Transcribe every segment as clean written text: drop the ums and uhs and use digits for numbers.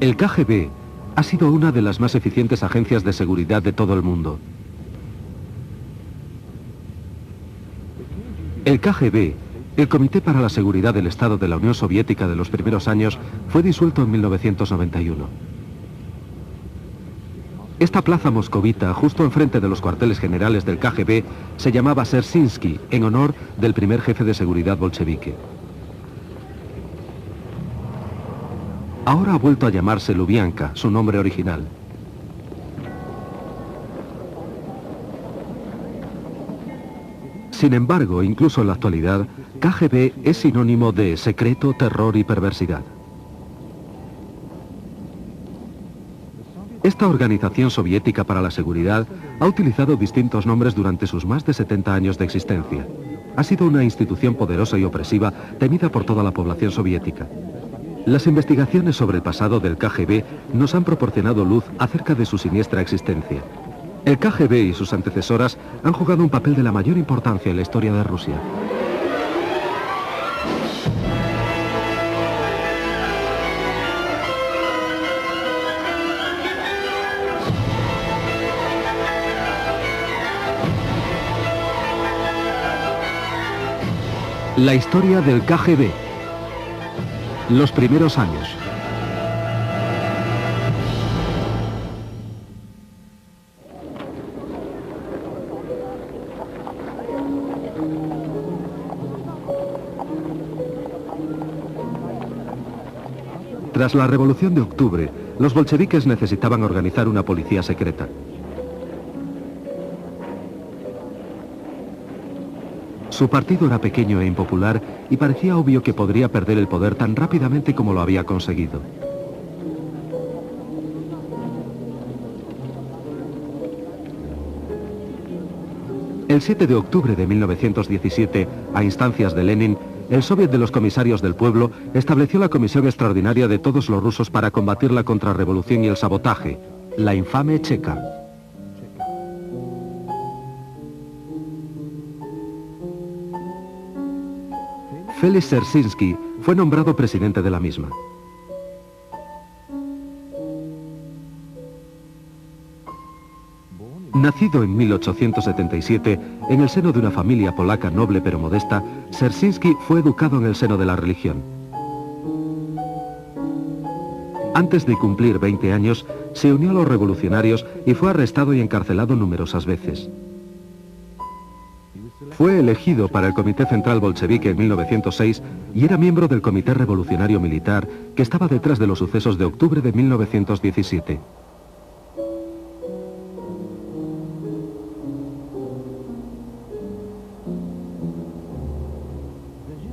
El KGB ha sido una de las más eficientes agencias de seguridad de todo el mundo. El KGB, el Comité para la Seguridad del Estado de la Unión Soviética de los primeros años, fue disuelto en 1991. Esta plaza moscovita, justo enfrente de los cuarteles generales del KGB, se llamaba Dzerzhinsky, en honor del primer jefe de seguridad bolchevique. Ahora ha vuelto a llamarse Lubianka, su nombre original. Sin embargo, incluso en la actualidad, KGB es sinónimo de secreto, terror y perversidad. Esta organización soviética para la seguridad ha utilizado distintos nombres durante sus más de 70 años de existencia. Ha sido una institución poderosa y opresiva, temida por toda la población soviética. Las investigaciones sobre el pasado del KGB nos han proporcionado luz acerca de su siniestra existencia. El KGB y sus antecesoras han jugado un papel de la mayor importancia en la historia de Rusia. La historia del KGB. Los primeros años. Tras la Revolución de Octubre, los bolcheviques necesitaban organizar una policía secreta. Su partido era pequeño e impopular y parecía obvio que podría perder el poder tan rápidamente como lo había conseguido. El 7 de octubre de 1917, a instancias de Lenin, el Soviet de los Comisarios del Pueblo estableció la Comisión Extraordinaria de todos los rusos para combatir la contrarrevolución y el sabotaje, la infame Cheka. Félix Dzerzhinsky fue nombrado presidente de la misma. Nacido en 1877, en el seno de una familia polaca noble pero modesta, Dzerzhinsky fue educado en el seno de la religión. Antes de cumplir 20 años, se unió a los revolucionarios y fue arrestado y encarcelado numerosas veces. Fue elegido para el Comité Central Bolchevique en 1906 y era miembro del Comité Revolucionario Militar que estaba detrás de los sucesos de octubre de 1917.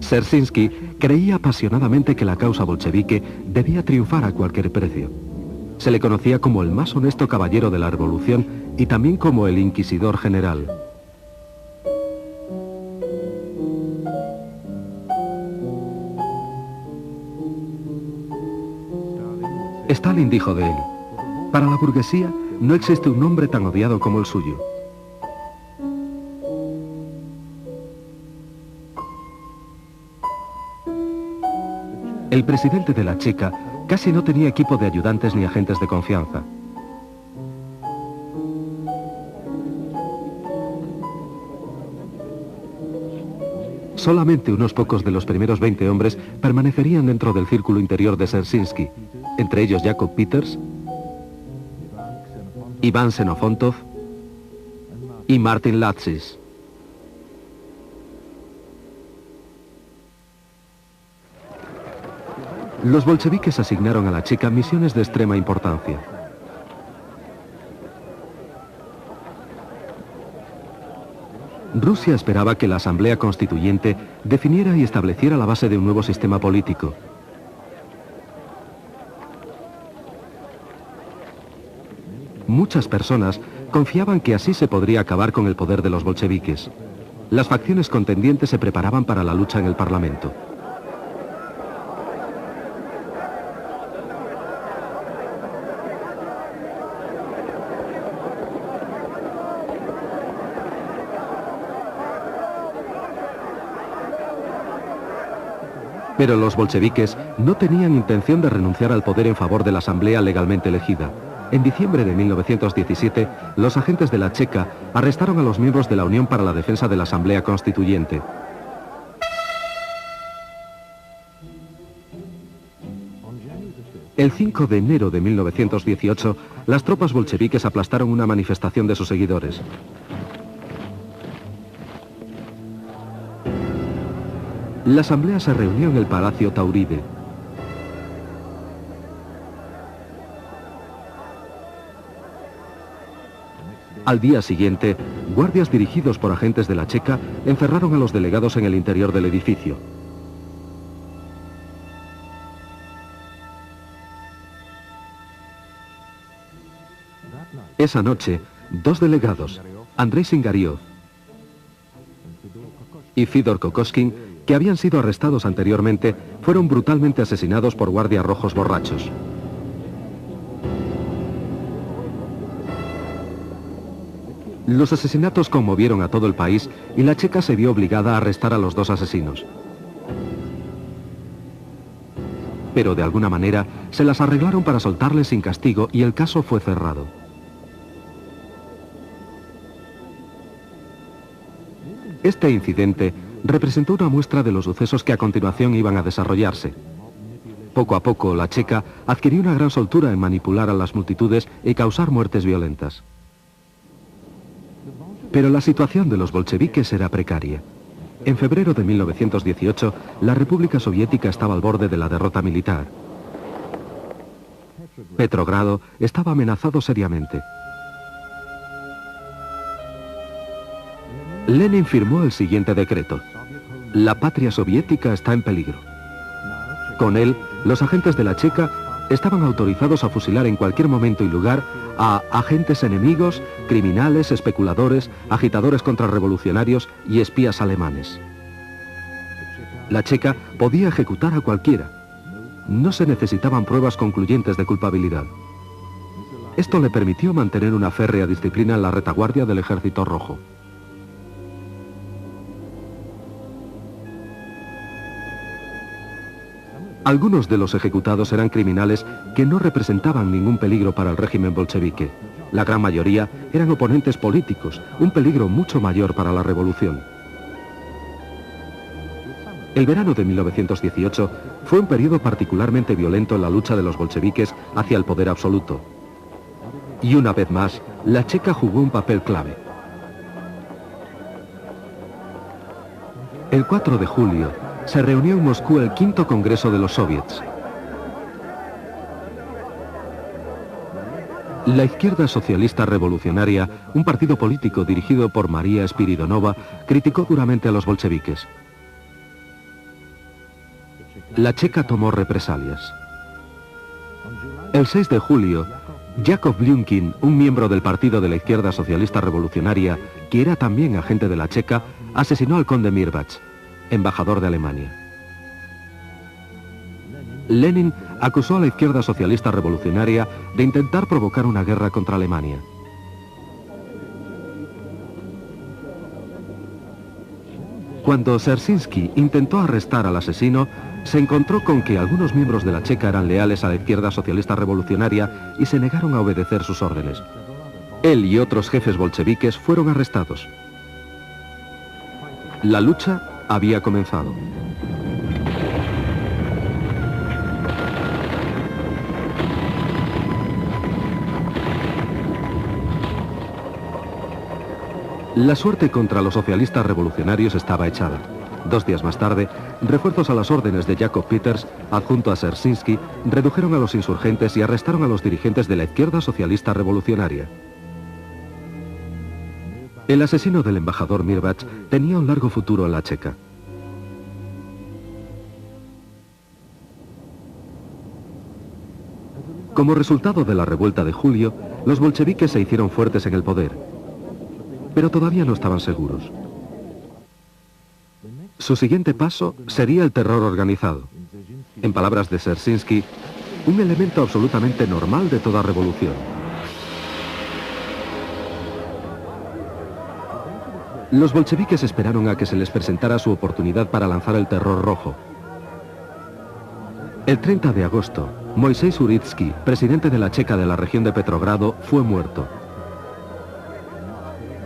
Dzerzhinsky creía apasionadamente que la causa bolchevique debía triunfar a cualquier precio. Se le conocía como el más honesto caballero de la revolución y también como el inquisidor general. Stalin dijo de él: para la burguesía no existe un hombre tan odiado como el suyo. El presidente de la Cheka casi no tenía equipo de ayudantes ni agentes de confianza. Solamente unos pocos de los primeros 20 hombres permanecerían dentro del círculo interior de Dzerzhinsky, entre ellos Jacob Peters, Iván Xenofontov y Martin Latsis. Los bolcheviques asignaron a la Cheka misiones de extrema importancia. Rusia esperaba que la Asamblea Constituyente definiera y estableciera la base de un nuevo sistema político. Muchas personas confiaban que así se podría acabar con el poder de los bolcheviques. Las facciones contendientes se preparaban para la lucha en el Parlamento. Pero los bolcheviques no tenían intención de renunciar al poder en favor de la asamblea legalmente elegida. En diciembre de 1917, los agentes de la Checa arrestaron a los miembros de la Unión para la Defensa de la Asamblea Constituyente. El 5 de enero de 1918, las tropas bolcheviques aplastaron una manifestación de sus seguidores. La asamblea se reunió en el Palacio Tauride. Al día siguiente, guardias dirigidos por agentes de la Checa encerraron a los delegados en el interior del edificio. Esa noche, dos delegados, Andrei Singariov y Fidor Kokoskin, que habían sido arrestados anteriormente, fueron brutalmente asesinados por guardias rojos borrachos. Los asesinatos conmovieron a todo el país y la Checa se vio obligada a arrestar a los dos asesinos. Pero de alguna manera se las arreglaron para soltarles sin castigo y el caso fue cerrado. Este incidente representó una muestra de los sucesos que a continuación iban a desarrollarse. Poco a poco, la Checa adquirió una gran soltura en manipular a las multitudes y causar muertes violentas. Pero la situación de los bolcheviques era precaria. En febrero de 1918, la República Soviética estaba al borde de la derrota militar. Petrogrado estaba amenazado seriamente. Lenin firmó el siguiente decreto: la patria soviética está en peligro. Con él, los agentes de la Checa estaban autorizados a fusilar en cualquier momento y lugar a agentes enemigos, criminales, especuladores, agitadores contrarrevolucionarios y espías alemanes. La Checa podía ejecutar a cualquiera. No se necesitaban pruebas concluyentes de culpabilidad. Esto le permitió mantener una férrea disciplina en la retaguardia del Ejército Rojo. Algunos de los ejecutados eran criminales que no representaban ningún peligro para el régimen bolchevique. La gran mayoría eran oponentes políticos, un peligro mucho mayor para la revolución. El verano de 1918 fue un periodo particularmente violento en la lucha de los bolcheviques hacia el poder absoluto. Y una vez más, la Checa jugó un papel clave. El 4 de julio, se reunió en Moscú el quinto Congreso de los Soviets. La izquierda socialista revolucionaria, un partido político dirigido por María Spiridonova, criticó duramente a los bolcheviques. La Checa tomó represalias. El 6 de julio, Yakov Blyunkin, un miembro del partido de la izquierda socialista revolucionaria, que era también agente de la Checa, asesinó al conde Mirbach, embajador de Alemania. Lenin acusó a la izquierda socialista revolucionaria de intentar provocar una guerra contra Alemania. Cuando Dzerzhinsky intentó arrestar al asesino, se encontró con que algunos miembros de la Checa eran leales a la izquierda socialista revolucionaria y se negaron a obedecer sus órdenes. Él y otros jefes bolcheviques fueron arrestados. La lucha había comenzado. La suerte contra los socialistas revolucionarios estaba echada. 2 días más tarde, refuerzos a las órdenes de Jakov Peters, adjunto a Dzerzhinsky, redujeron a los insurgentes y arrestaron a los dirigentes de la izquierda socialista revolucionaria. El asesino del embajador Mirbach tenía un largo futuro en la Checa. Como resultado de la revuelta de julio, los bolcheviques se hicieron fuertes en el poder, pero todavía no estaban seguros. Su siguiente paso sería el terror organizado. En palabras de Dzerzhinsky, un elemento absolutamente normal de toda revolución. Los bolcheviques esperaron a que se les presentara su oportunidad para lanzar el terror rojo. El 30 de agosto, Moisés Uritsky, presidente de la Checa de la región de Petrogrado, fue muerto.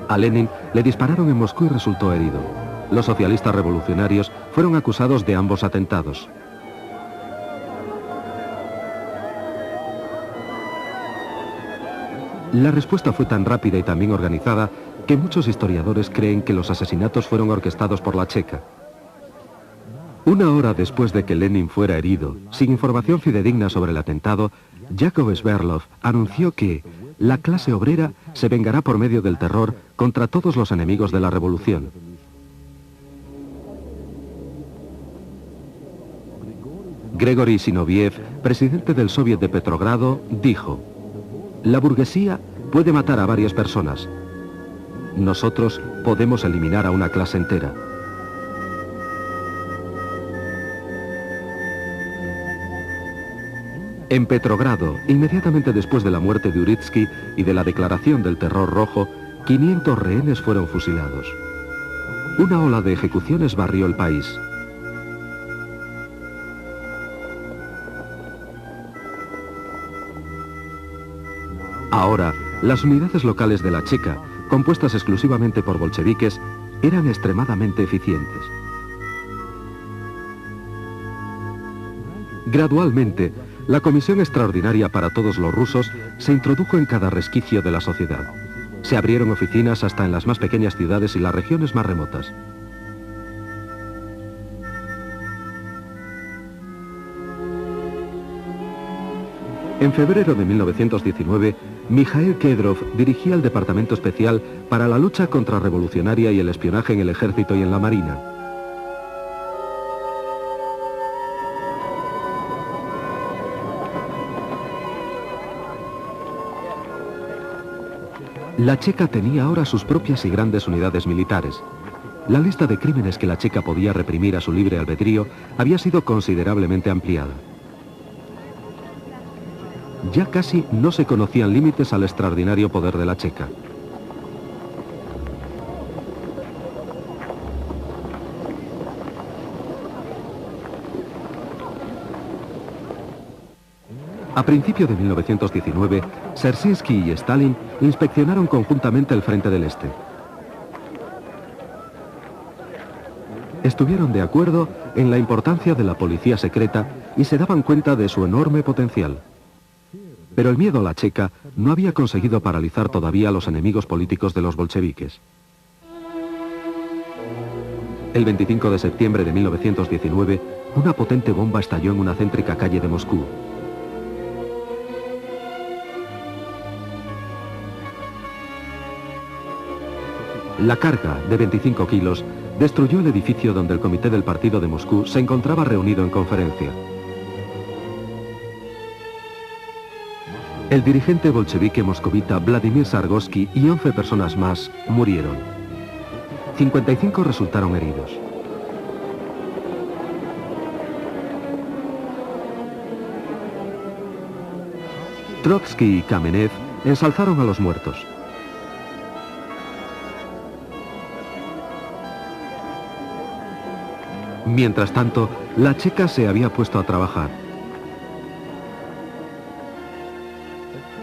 A Lenin le dispararon en Moscú y resultó herido. Los socialistas revolucionarios fueron acusados de ambos atentados. La respuesta fue tan rápida y tan bien organizada que muchos historiadores creen que los asesinatos fueron orquestados por la Checa. Una hora después de que Lenin fuera herido, sin información fidedigna sobre el atentado, Yakov Sverdlov anunció que la clase obrera se vengará por medio del terror contra todos los enemigos de la revolución. Gregory Zinoviev, presidente del Soviet de Petrogrado, dijo: la burguesía puede matar a varias personas. Nosotros podemos eliminar a una clase entera. En Petrogrado, inmediatamente después de la muerte de Uritsky y de la declaración del terror rojo, 500 rehenes fueron fusilados. Una ola de ejecuciones barrió el país. Ahora, las unidades locales de la Checa, compuestas exclusivamente por bolcheviques, eran extremadamente eficientes. Gradualmente, la Comisión Extraordinaria para todos los rusos se introdujo en cada resquicio de la sociedad. Se abrieron oficinas hasta en las más pequeñas ciudades y las regiones más remotas. En febrero de 1919, Mikhail Kedrov dirigía el Departamento Especial para la lucha contrarrevolucionaria y el espionaje en el ejército y en la marina. La Checa tenía ahora sus propias y grandes unidades militares. La lista de crímenes que la Checa podía reprimir a su libre albedrío había sido considerablemente ampliada. Ya casi no se conocían límites al extraordinario poder de la Checa. A principios de 1919, Dzerzhinsky y Stalin inspeccionaron conjuntamente el frente del Este. Estuvieron de acuerdo en la importancia de la policía secreta y se daban cuenta de su enorme potencial. Pero el miedo a la Checa no había conseguido paralizar todavía a los enemigos políticos de los bolcheviques. El 25 de septiembre de 1919, una potente bomba estalló en una céntrica calle de Moscú. La carga, de 25 kilos, destruyó el edificio donde el comité del partido de Moscú se encontraba reunido en conferencia. El dirigente bolchevique moscovita Vladimir Zargovsky y 11 personas más murieron. 55 resultaron heridos. Trotsky y Kamenev ensalzaron a los muertos. Mientras tanto, la Checa se había puesto a trabajar.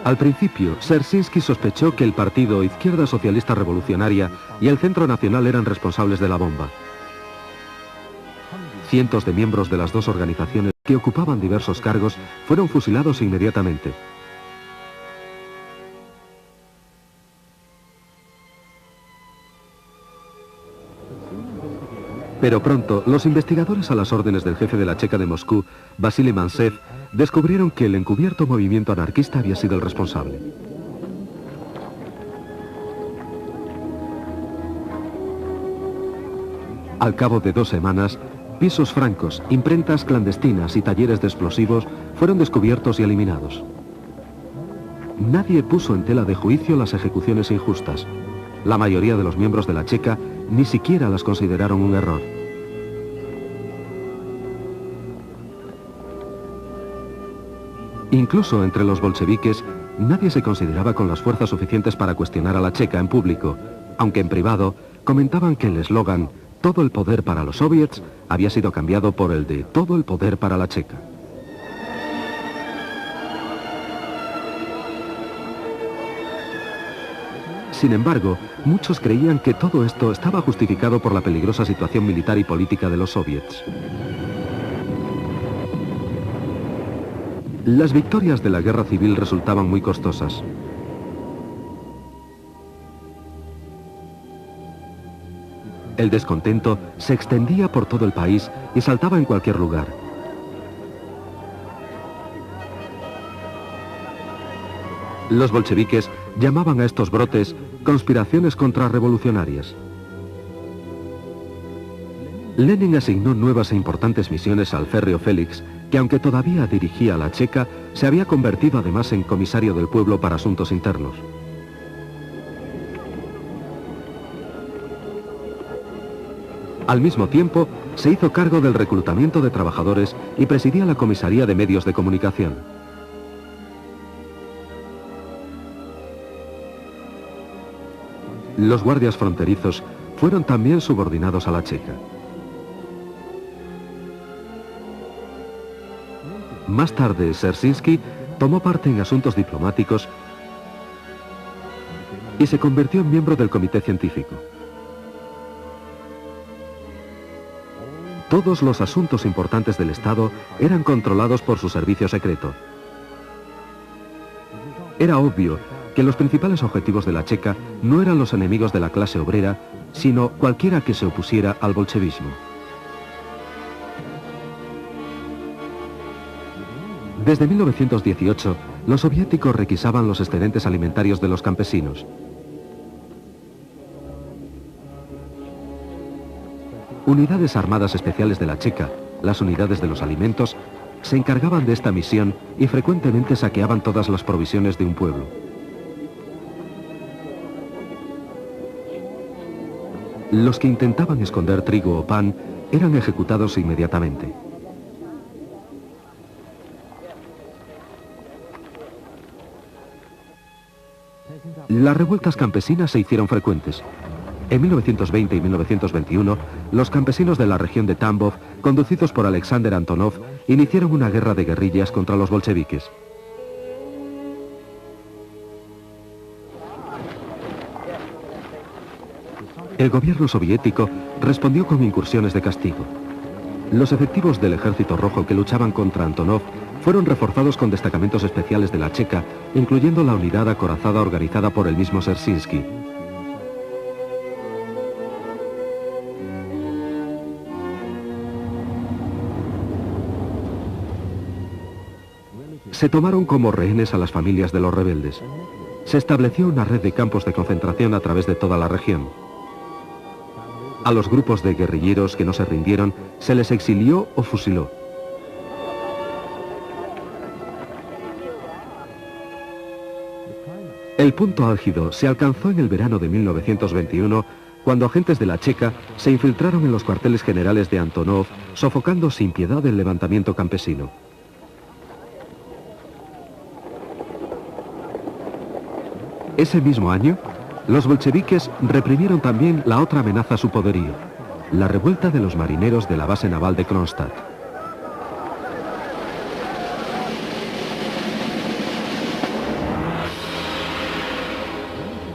Al principio, Dzerzhinsky sospechó que el partido Izquierda Socialista Revolucionaria y el Centro Nacional eran responsables de la bomba. Cientos de miembros de las dos organizaciones que ocupaban diversos cargos fueron fusilados inmediatamente. Pero pronto, los investigadores a las órdenes del jefe de la Checa de Moscú, Vasily Mantsev, descubrieron que el encubierto movimiento anarquista había sido el responsable. Al cabo de 2 semanas, pisos francos, imprentas clandestinas y talleres de explosivos fueron descubiertos y eliminados. Nadie puso en tela de juicio las ejecuciones injustas. La mayoría de los miembros de la Checa ni siquiera las consideraron un error. Incluso entre los bolcheviques, nadie se consideraba con las fuerzas suficientes para cuestionar a la Checa en público, aunque en privado comentaban que el eslogan «Todo el poder para los soviets» había sido cambiado por el de «Todo el poder para la Checa». Sin embargo, muchos creían que todo esto estaba justificado por la peligrosa situación militar y política de los soviets. Las victorias de la guerra civil resultaban muy costosas. El descontento se extendía por todo el país y saltaba en cualquier lugar. Los bolcheviques llamaban a estos brotes conspiraciones contrarrevolucionarias. Lenin asignó nuevas e importantes misiones al férreo Félix, que aunque todavía dirigía la Checa, se había convertido además en comisario del pueblo para asuntos internos. Al mismo tiempo, se hizo cargo del reclutamiento de trabajadores y presidía la comisaría de medios de comunicación. Los guardias fronterizos fueron también subordinados a la Checa. Más tarde, Dzerzhinsky tomó parte en asuntos diplomáticos y se convirtió en miembro del comité científico. Todos los asuntos importantes del Estado eran controlados por su servicio secreto. Era obvio que los principales objetivos de la Checa no eran los enemigos de la clase obrera, sino cualquiera que se opusiera al bolchevismo. Desde 1918, los soviéticos requisaban los excedentes alimentarios de los campesinos. Unidades armadas especiales de la Checa, las unidades de los alimentos, se encargaban de esta misión y frecuentemente saqueaban todas las provisiones de un pueblo. Los que intentaban esconder trigo o pan eran ejecutados inmediatamente. Las revueltas campesinas se hicieron frecuentes. En 1920 y 1921, los campesinos de la región de Tambov, conducidos por Alexander Antonov, iniciaron una guerra de guerrillas contra los bolcheviques. El gobierno soviético respondió con incursiones de castigo. Los efectivos del Ejército Rojo que luchaban contra Antonov fueron reforzados con destacamentos especiales de la Checa, incluyendo la unidad acorazada organizada por el mismo Dzerzhinsky. Se tomaron como rehenes a las familias de los rebeldes. Se estableció una red de campos de concentración a través de toda la región. A los grupos de guerrilleros que no se rindieron se les exilió o fusiló. El punto álgido se alcanzó en el verano de 1921, cuando agentes de la Checa se infiltraron en los cuarteles generales de Antonov, sofocando sin piedad el levantamiento campesino. Ese mismo año, los bolcheviques reprimieron también la otra amenaza a su poderío, la revuelta de los marineros de la base naval de Kronstadt.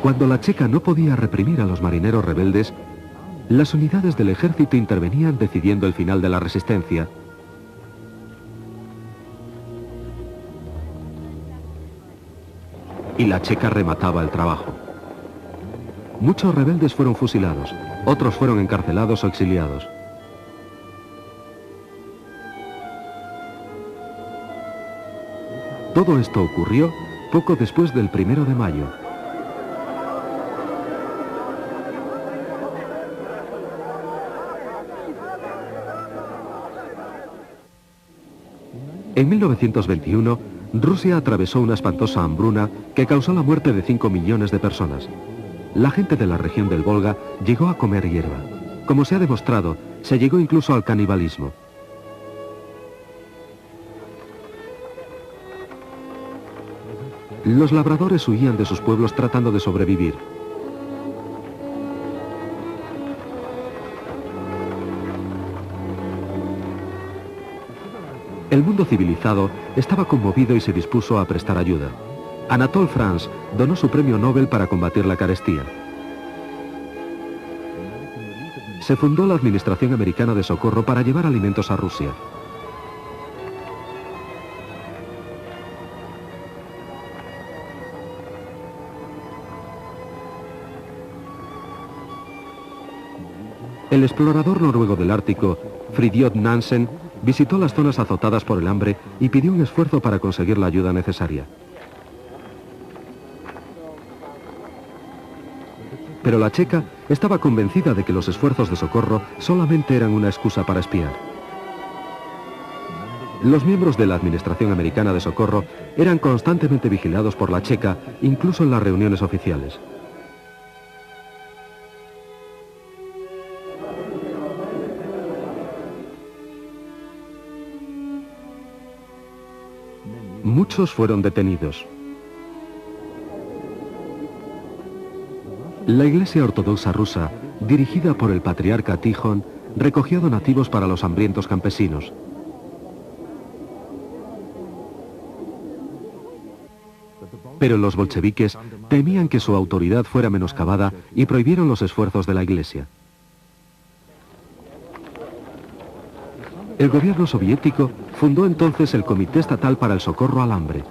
Cuando la Checa no podía reprimir a los marineros rebeldes, las unidades del ejército intervenían decidiendo el final de la resistencia. Y la Checa remataba el trabajo. Muchos rebeldes fueron fusilados, otros fueron encarcelados o exiliados. Todo esto ocurrió poco después del 1 de mayo. En 1921, Rusia atravesó una espantosa hambruna que causó la muerte de 5 millones de personas. La gente de la región del Volga llegó a comer hierba. Como se ha demostrado, se llegó incluso al canibalismo. Los labradores huían de sus pueblos tratando de sobrevivir. El mundo civilizado estaba conmovido y se dispuso a prestar ayuda. Anatole France donó su premio Nobel para combatir la carestía. Se fundó la Administración Americana de Socorro para llevar alimentos a Rusia. El explorador noruego del Ártico, Fridtjof Nansen, visitó las zonas azotadas por el hambre y pidió un esfuerzo para conseguir la ayuda necesaria. Pero la checa estaba convencida de que los esfuerzos de socorro solamente eran una excusa para espiar. Los miembros de la Administración Americana de Socorro eran constantemente vigilados por la checa, incluso en las reuniones oficiales. Muchos fueron detenidos. La Iglesia Ortodoxa rusa, dirigida por el patriarca Tijón, recogió donativos para los hambrientos campesinos. Pero los bolcheviques temían que su autoridad fuera menoscabada y prohibieron los esfuerzos de la Iglesia. El gobierno soviético fundó entonces el Comité Estatal para el Socorro al Hambre.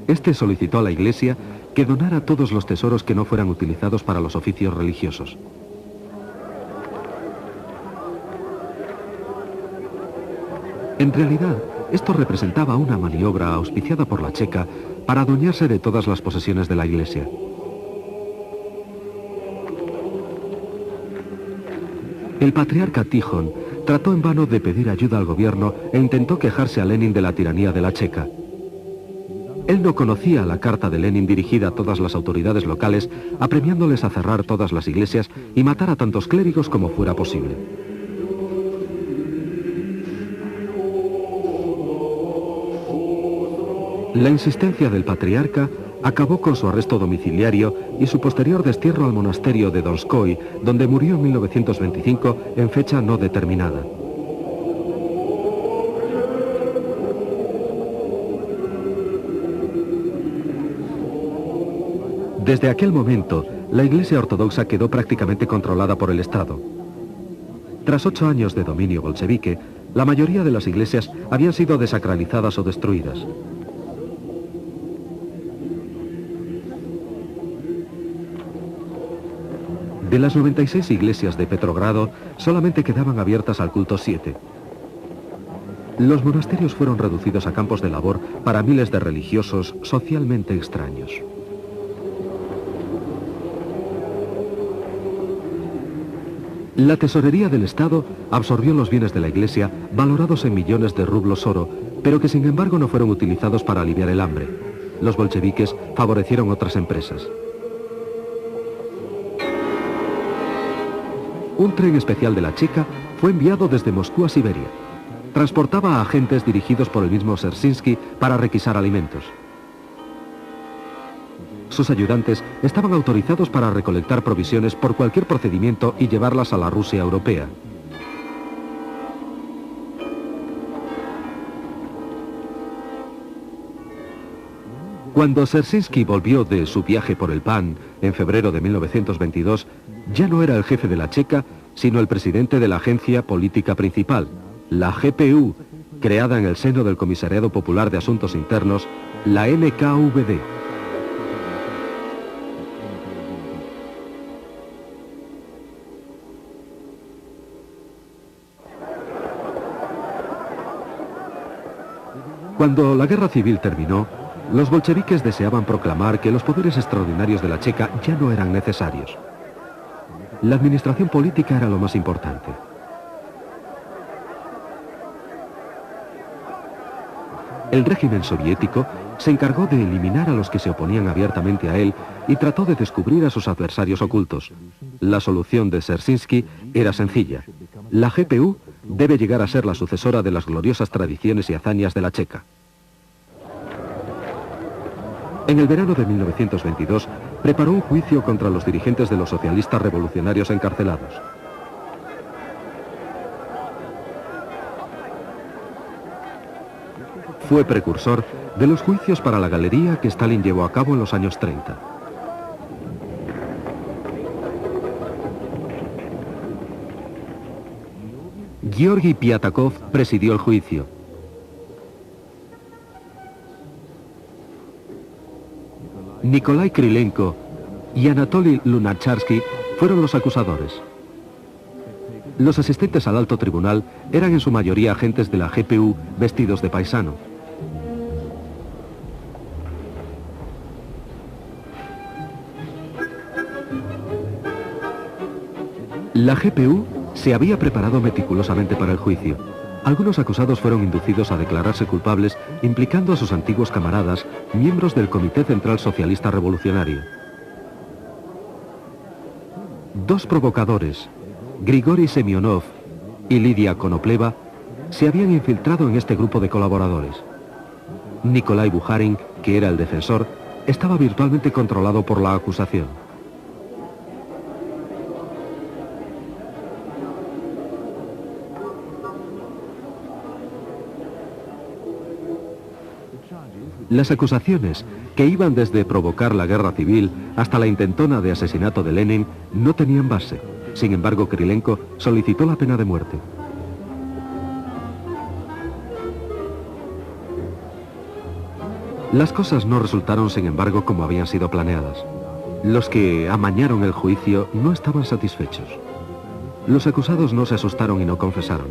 Este solicitó a la Iglesia que donara todos los tesoros que no fueran utilizados para los oficios religiosos. En realidad, esto representaba una maniobra auspiciada por la checa para adueñarse de todas las posesiones de la Iglesia. El patriarca Tijón trató en vano de pedir ayuda al gobierno e intentó quejarse a Lenin de la tiranía de la checa. Él no conocía la carta de Lenin dirigida a todas las autoridades locales, apremiándoles a cerrar todas las iglesias y matar a tantos clérigos como fuera posible. La insistencia del patriarca acabó con su arresto domiciliario y su posterior destierro al monasterio de Donskoy, donde murió en 1925 en fecha no determinada. Desde aquel momento, la Iglesia Ortodoxa quedó prácticamente controlada por el Estado. Tras 8 años de dominio bolchevique, la mayoría de las iglesias habían sido desacralizadas o destruidas. De las 96 iglesias de Petrogrado, solamente quedaban abiertas al culto 7. Los monasterios fueron reducidos a campos de labor para miles de religiosos socialmente extraños. La tesorería del Estado absorbió los bienes de la Iglesia, valorados en millones de rublos oro, pero que sin embargo no fueron utilizados para aliviar el hambre. Los bolcheviques favorecieron otras empresas. Un tren especial de la Checa fue enviado desde Moscú a Siberia. Transportaba a agentes dirigidos por el mismo Dzerzhinsky para requisar alimentos. Sus ayudantes estaban autorizados para recolectar provisiones por cualquier procedimiento y llevarlas a la Rusia europea. Cuando Dzerzhinsky volvió de su viaje por el pan en febrero de 1922, ya no era el jefe de la Checa, sino el presidente de la agencia política principal, la GPU, creada en el seno del Comisariado Popular de Asuntos Internos, la NKVD. Cuando la guerra civil terminó, los bolcheviques deseaban proclamar que los poderes extraordinarios de la Checa ya no eran necesarios. La administración política era lo más importante. El régimen soviético se encargó de eliminar a los que se oponían abiertamente a él y trató de descubrir a sus adversarios ocultos. La solución de Dzerzhinsky era sencilla. La GPU debe llegar a ser la sucesora de las gloriosas tradiciones y hazañas de la Checa. En el verano de 1922, preparó un juicio contra los dirigentes de los socialistas revolucionarios encarcelados. fue precursor de los juicios para la galería que Stalin llevó a cabo en los años 30. Georgi Piatakov presidió el juicio. Nikolai Krylenko y Anatoly Lunacharsky fueron los acusadores. Los asistentes al alto tribunal eran en su mayoría agentes de la GPU vestidos de paisano. La GPU se había preparado meticulosamente para el juicio. Algunos acusados fueron inducidos a declararse culpables implicando a sus antiguos camaradas, miembros del Comité Central Socialista Revolucionario. Dos provocadores, Grigori Semyonov y Lidia Konopleva, se habían infiltrado en este grupo de colaboradores. Nikolai Bukharin, que era el defensor, estaba virtualmente controlado por la acusación. Las acusaciones, que iban desde provocar la guerra civil hasta la intentona de asesinato de Lenin, no tenían base. Sin embargo, Krylenko solicitó la pena de muerte. Las cosas no resultaron, sin embargo, como habían sido planeadas. Los que amañaron el juicio no estaban satisfechos. Los acusados no se asustaron y no confesaron.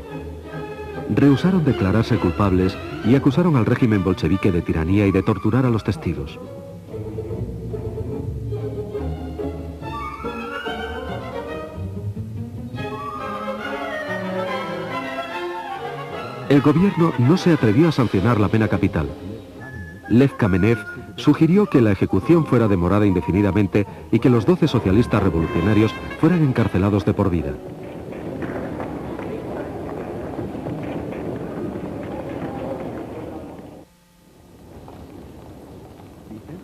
Rehusaron declararse culpables y acusaron al régimen bolchevique de tiranía y de torturar a los testigos. El gobierno no se atrevió a sancionar la pena capital. Lev Kamenev sugirió que la ejecución fuera demorada indefinidamente y que los 12 socialistas revolucionarios fueran encarcelados de por vida.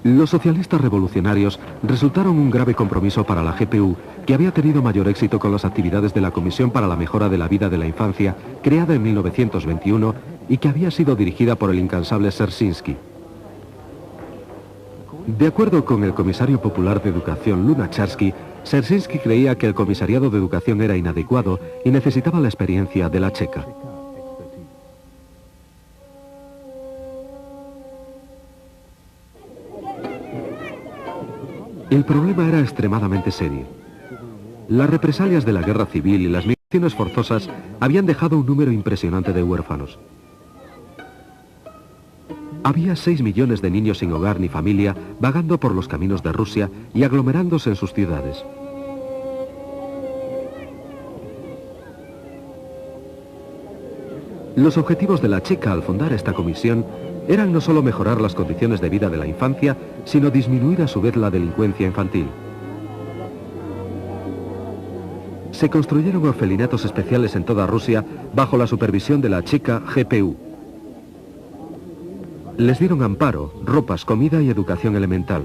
Los socialistas revolucionarios resultaron un grave compromiso para la GPU, que había tenido mayor éxito con las actividades de la Comisión para la Mejora de la Vida de la Infancia, creada en 1921 y que había sido dirigida por el incansable Dzerzhinsky. De acuerdo con el comisario popular de educación Lunacharsky, Dzerzhinsky creía que el comisariado de educación era inadecuado y necesitaba la experiencia de la Checa. El problema era extremadamente serio. Las represalias de la guerra civil y las migraciones forzosas habían dejado un número impresionante de huérfanos. Había 6 millones de niños sin hogar ni familia vagando por los caminos de Rusia y aglomerándose en sus ciudades. Los objetivos de la Checa al fundar esta comisión eran no solo mejorar las condiciones de vida de la infancia, sino disminuir a su vez la delincuencia infantil. Se construyeron orfelinatos especiales en toda Rusia bajo la supervisión de la Checa GPU. Les dieron amparo, ropas, comida y educación elemental.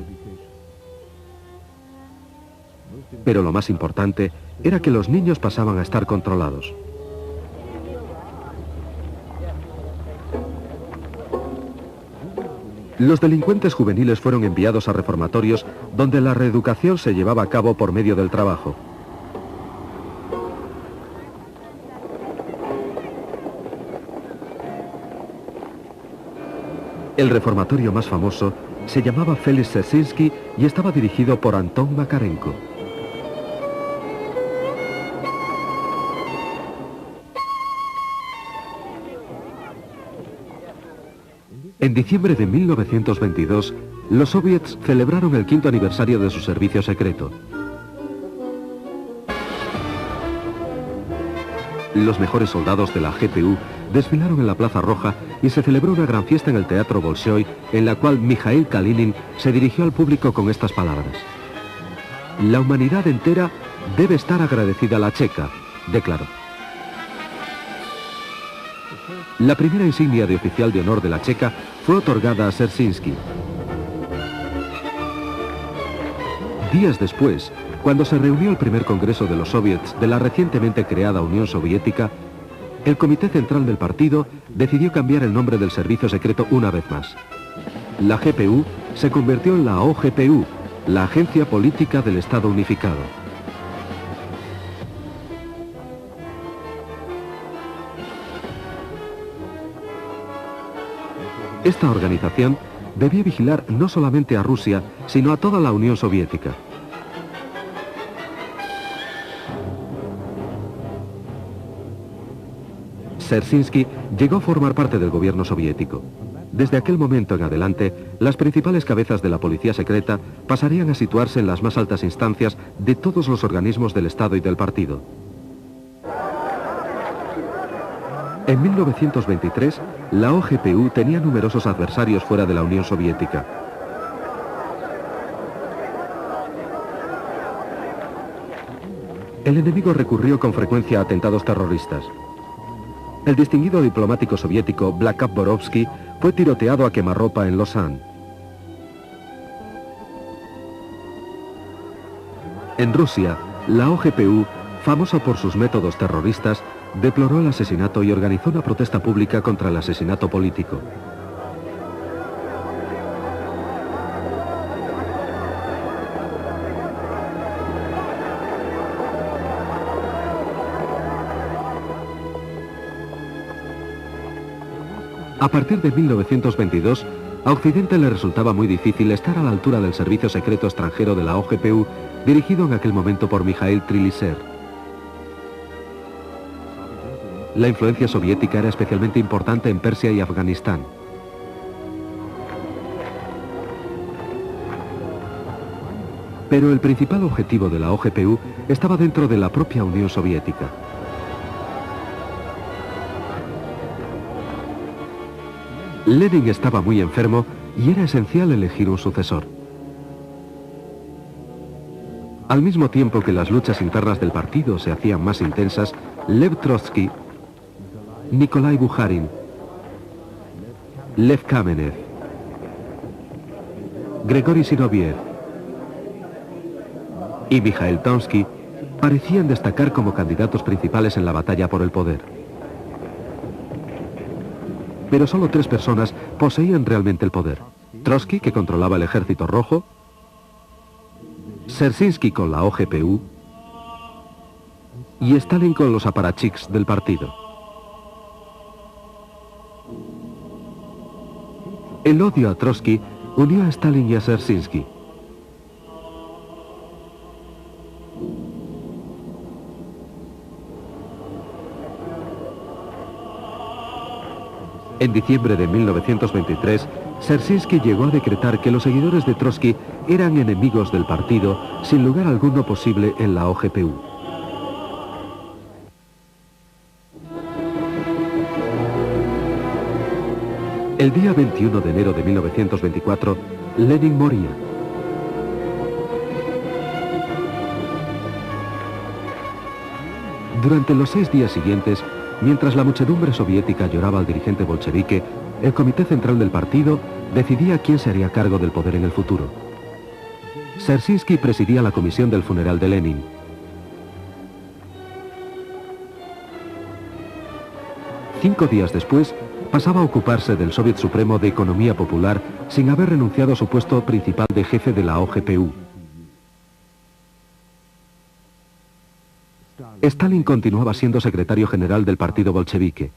Pero lo más importante era que los niños pasaban a estar controlados. Los delincuentes juveniles fueron enviados a reformatorios donde la reeducación se llevaba a cabo por medio del trabajo. El reformatorio más famoso se llamaba Félix Dzerzhinsky y estaba dirigido por Anton Makarenko. En diciembre de 1922, los soviets celebraron el 5º aniversario de su servicio secreto. Los mejores soldados de la GPU desfilaron en la Plaza Roja y se celebró una gran fiesta en el Teatro Bolshoi, en la cual Mikhail Kalinin se dirigió al público con estas palabras. La humanidad entera debe estar agradecida a la Checa, declaró. La primera insignia de oficial de honor de la Checa fue otorgada a Dzerzhinsky. Días después, cuando se reunió el primer congreso de los soviets de la recientemente creada Unión Soviética, El Comité Central del partido decidió cambiar el nombre del servicio secreto una vez más. La GPU se convirtió en la OGPU, la Agencia Política del Estado Unificado. Esta organización debía vigilar no solamente a Rusia, sino a toda la Unión Soviética. Dzerzhinsky llegó a formar parte del gobierno soviético. Desde aquel momento en adelante, las principales cabezas de la policía secreta pasarían a situarse en las más altas instancias de todos los organismos del Estado y del partido. En 1923, la OGPU tenía numerosos adversarios fuera de la Unión Soviética. El enemigo recurrió con frecuencia a atentados terroristas. El distinguido diplomático soviético Vlakov Borovsky fue tiroteado a quemarropa en Lausanne. En Rusia, la OGPU, famosa por sus métodos terroristas, deploró el asesinato y organizó una protesta pública contra el asesinato político. A partir de 1922, a Occidente le resultaba muy difícil estar a la altura del servicio secreto extranjero de la OGPU, dirigido en aquel momento por Mikhail Triliser. La influencia soviética era especialmente importante en Persia y Afganistán. Pero el principal objetivo de la OGPU estaba dentro de la propia Unión Soviética. Lenin estaba muy enfermo y era esencial elegir un sucesor. Al mismo tiempo que las luchas internas del partido se hacían más intensas, Lev Trotsky, Nikolai Bukharin, Lev Kamenev, Grigori Zinoviev y Mikhail Tonsky parecían destacar como candidatos principales en la batalla por el poder. Pero solo 3 personas poseían realmente el poder. Trotsky, que controlaba el Ejército Rojo, Dzerzhinsky con la OGPU y Stalin con los aparachiks del partido. El odio a Trotsky unió a Stalin y a Dzerzhinsky. En diciembre de 1923, Dzerzhinsky llegó a decretar que los seguidores de Trotsky eran enemigos del partido, sin lugar alguno posible en la OGPU. El día 21 de enero de 1924, Lenin moría. Durante los 6 días siguientes, mientras la muchedumbre soviética lloraba al dirigente bolchevique, el Comité Central del partido decidía quién se haría cargo del poder en el futuro. Dzerzhinsky presidía la comisión del funeral de Lenin. Cinco días después, pasaba a ocuparse del Soviet Supremo de Economía Popular sin haber renunciado a su puesto principal de jefe de la OGPU. Stalin continuaba siendo secretario general del partido bolchevique.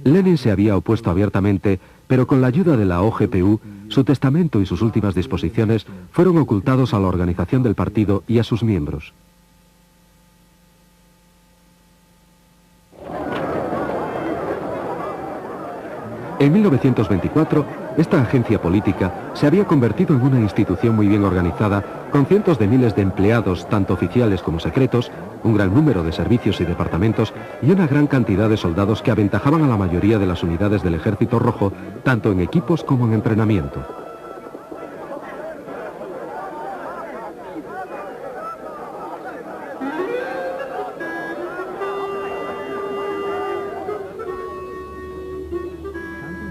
Lenin se había opuesto abiertamente, pero con la ayuda de la OGPU, su testamento y sus últimas disposiciones fueron ocultados a la organización del partido y a sus miembros. En 1924, esta agencia política se había convertido en una institución muy bien organizada, con cientos de miles de empleados, tanto oficiales como secretos, un gran número de servicios y departamentos y una gran cantidad de soldados que aventajaban a la mayoría de las unidades del Ejército Rojo, tanto en equipos como en entrenamiento.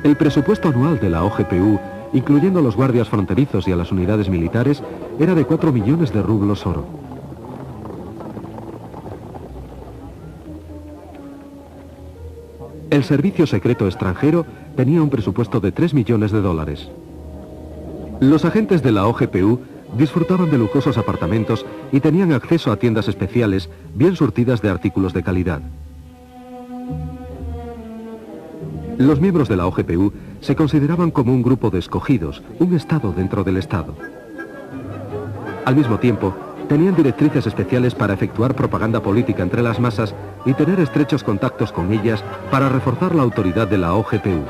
El presupuesto anual de la OGPU, incluyendo a los guardias fronterizos y a las unidades militares, era de 4 millones de rublos oro. El servicio secreto extranjero tenía un presupuesto de 3 millones de dólares. Los agentes de la OGPU disfrutaban de lujosos apartamentos y tenían acceso a tiendas especiales bien surtidas de artículos de calidad. Los miembros de la OGPU se consideraban como un grupo de escogidos, un Estado dentro del Estado. Al mismo tiempo, tenían directrices especiales para efectuar propaganda política entre las masas y tener estrechos contactos con ellas para reforzar la autoridad de la OGPU.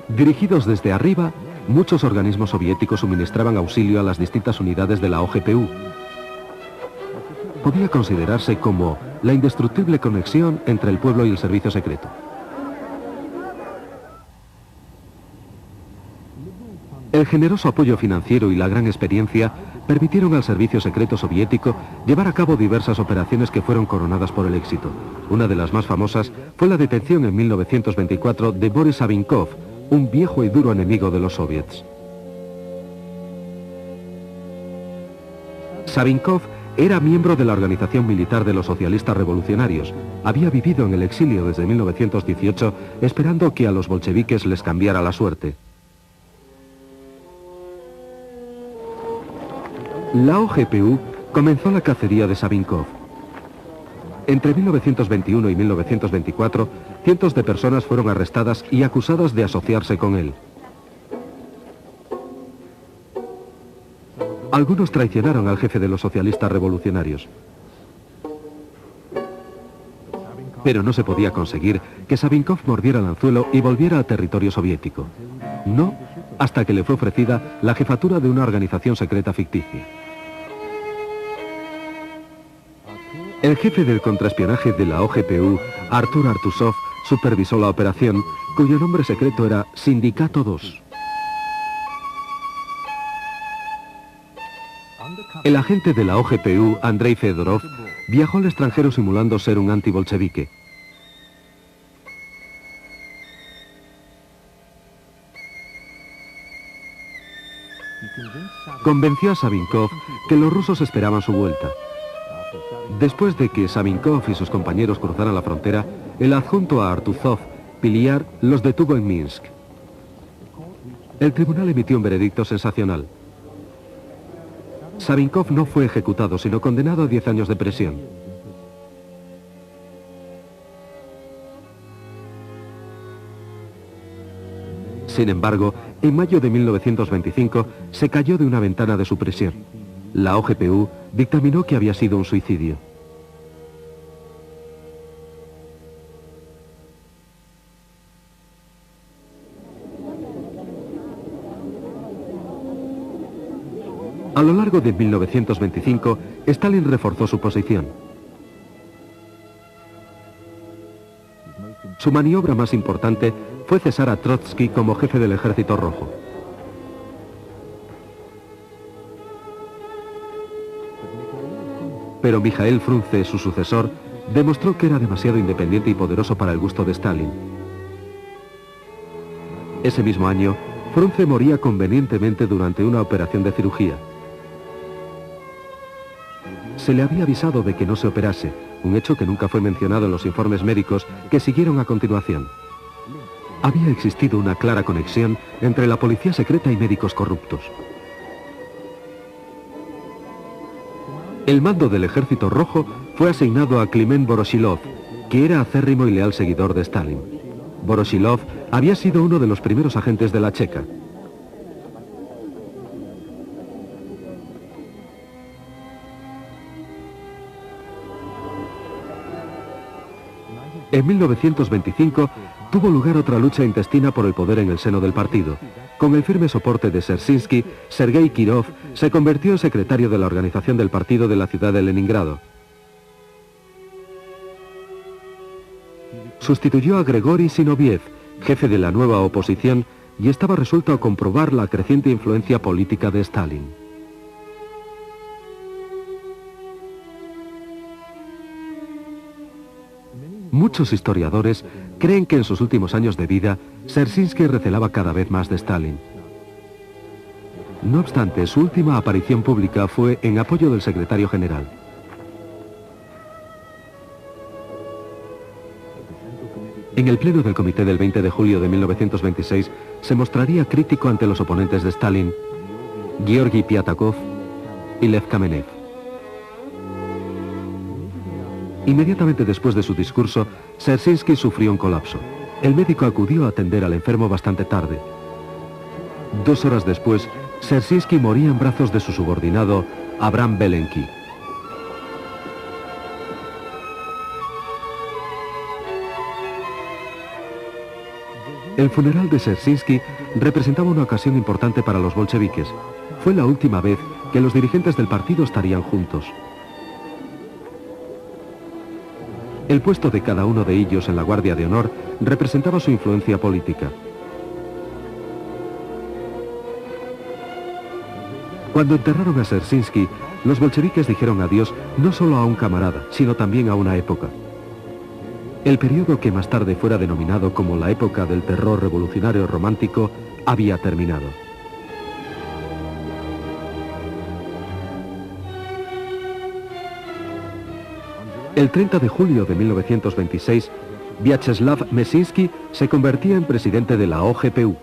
Dirigidos desde arriba, muchos organismos soviéticos suministraban auxilio a las distintas unidades de la OGPU. Podía considerarse como la indestructible conexión entre el pueblo y el servicio secreto. El generoso apoyo financiero y la gran experiencia permitieron al servicio secreto soviético llevar a cabo diversas operaciones que fueron coronadas por el éxito. Una de las más famosas fue la detención en 1924 de Boris Savinkov, un viejo y duro enemigo de los soviets. Savinkov era miembro de la organización militar de los socialistas revolucionarios. Había vivido en el exilio desde 1918, esperando que a los bolcheviques les cambiara la suerte. La OGPU comenzó la cacería de Savinkov. Entre 1921 y 1924, cientos de personas fueron arrestadas y acusadas de asociarse con él. Algunos traicionaron al jefe de los socialistas revolucionarios. Pero no se podía conseguir que Savinkov mordiera el anzuelo y volviera al territorio soviético. No, hasta que le fue ofrecida la jefatura de una organización secreta ficticia. El jefe del contraespionaje de la OGPU, Artur Artusov, supervisó la operación, cuyo nombre secreto era Sindicato 2. El agente de la OGPU, Andrei Fedorov, viajó al extranjero simulando ser un antibolchevique. Convenció a Savinkov que los rusos esperaban su vuelta. Después de que Savinkov y sus compañeros cruzaran la frontera, el adjunto a Artuzov, Piliar, los detuvo en Minsk. El tribunal emitió un veredicto sensacional. Savinkov no fue ejecutado, sino condenado a 10 años de prisión. Sin embargo, en mayo de 1925 se cayó de una ventana de su prisión. La OGPU dictaminó que había sido un suicidio. A lo largo de 1925, Stalin reforzó su posición. Su maniobra más importante fue cesar a Trotsky como jefe del Ejército Rojo. Pero Mijael Frunze, su sucesor, demostró que era demasiado independiente y poderoso para el gusto de Stalin. Ese mismo año, Frunze moría convenientemente durante una operación de cirugía. Se le había avisado de que no se operase, un hecho que nunca fue mencionado en los informes médicos que siguieron a continuación. Había existido una clara conexión entre la policía secreta y médicos corruptos. El mando del Ejército Rojo fue asignado a Kliment Voroshilov, que era acérrimo y leal seguidor de Stalin. Voroshilov había sido uno de los primeros agentes de la Checa. En 1925 tuvo lugar otra lucha intestina por el poder en el seno del partido. Con el firme soporte de Dzerzhinsky, Sergei Kirov se convirtió en secretario de la organización del partido de la ciudad de Leningrado. Sustituyó a Grigori Zinoviev, jefe de la nueva oposición, y estaba resuelto a comprobar la creciente influencia política de Stalin. Muchos historiadores creen que en sus últimos años de vida, Dzerzhinsky recelaba cada vez más de Stalin. No obstante, su última aparición pública fue en apoyo del secretario general. En el pleno del comité del 20 de julio de 1926 se mostraría crítico ante los oponentes de Stalin, Georgi Piatakov y Lev Kamenev. Inmediatamente después de su discurso, Dzerzhinsky sufrió un colapso. El médico acudió a atender al enfermo bastante tarde. 2 horas después, Dzerzhinsky moría en brazos de su subordinado, Abram Belenki. El funeral de Dzerzhinsky representaba una ocasión importante para los bolcheviques. Fue la última vez que los dirigentes del partido estarían juntos. El puesto de cada uno de ellos en la Guardia de Honor representaba su influencia política. Cuando enterraron a Dzerzhinsky, los bolcheviques dijeron adiós no solo a un camarada, sino también a una época. El periodo que más tarde fuera denominado como la época del terror revolucionario romántico había terminado. El 30 de julio de 1926, Vyacheslav Meszynski se convertía en presidente de la OGPU.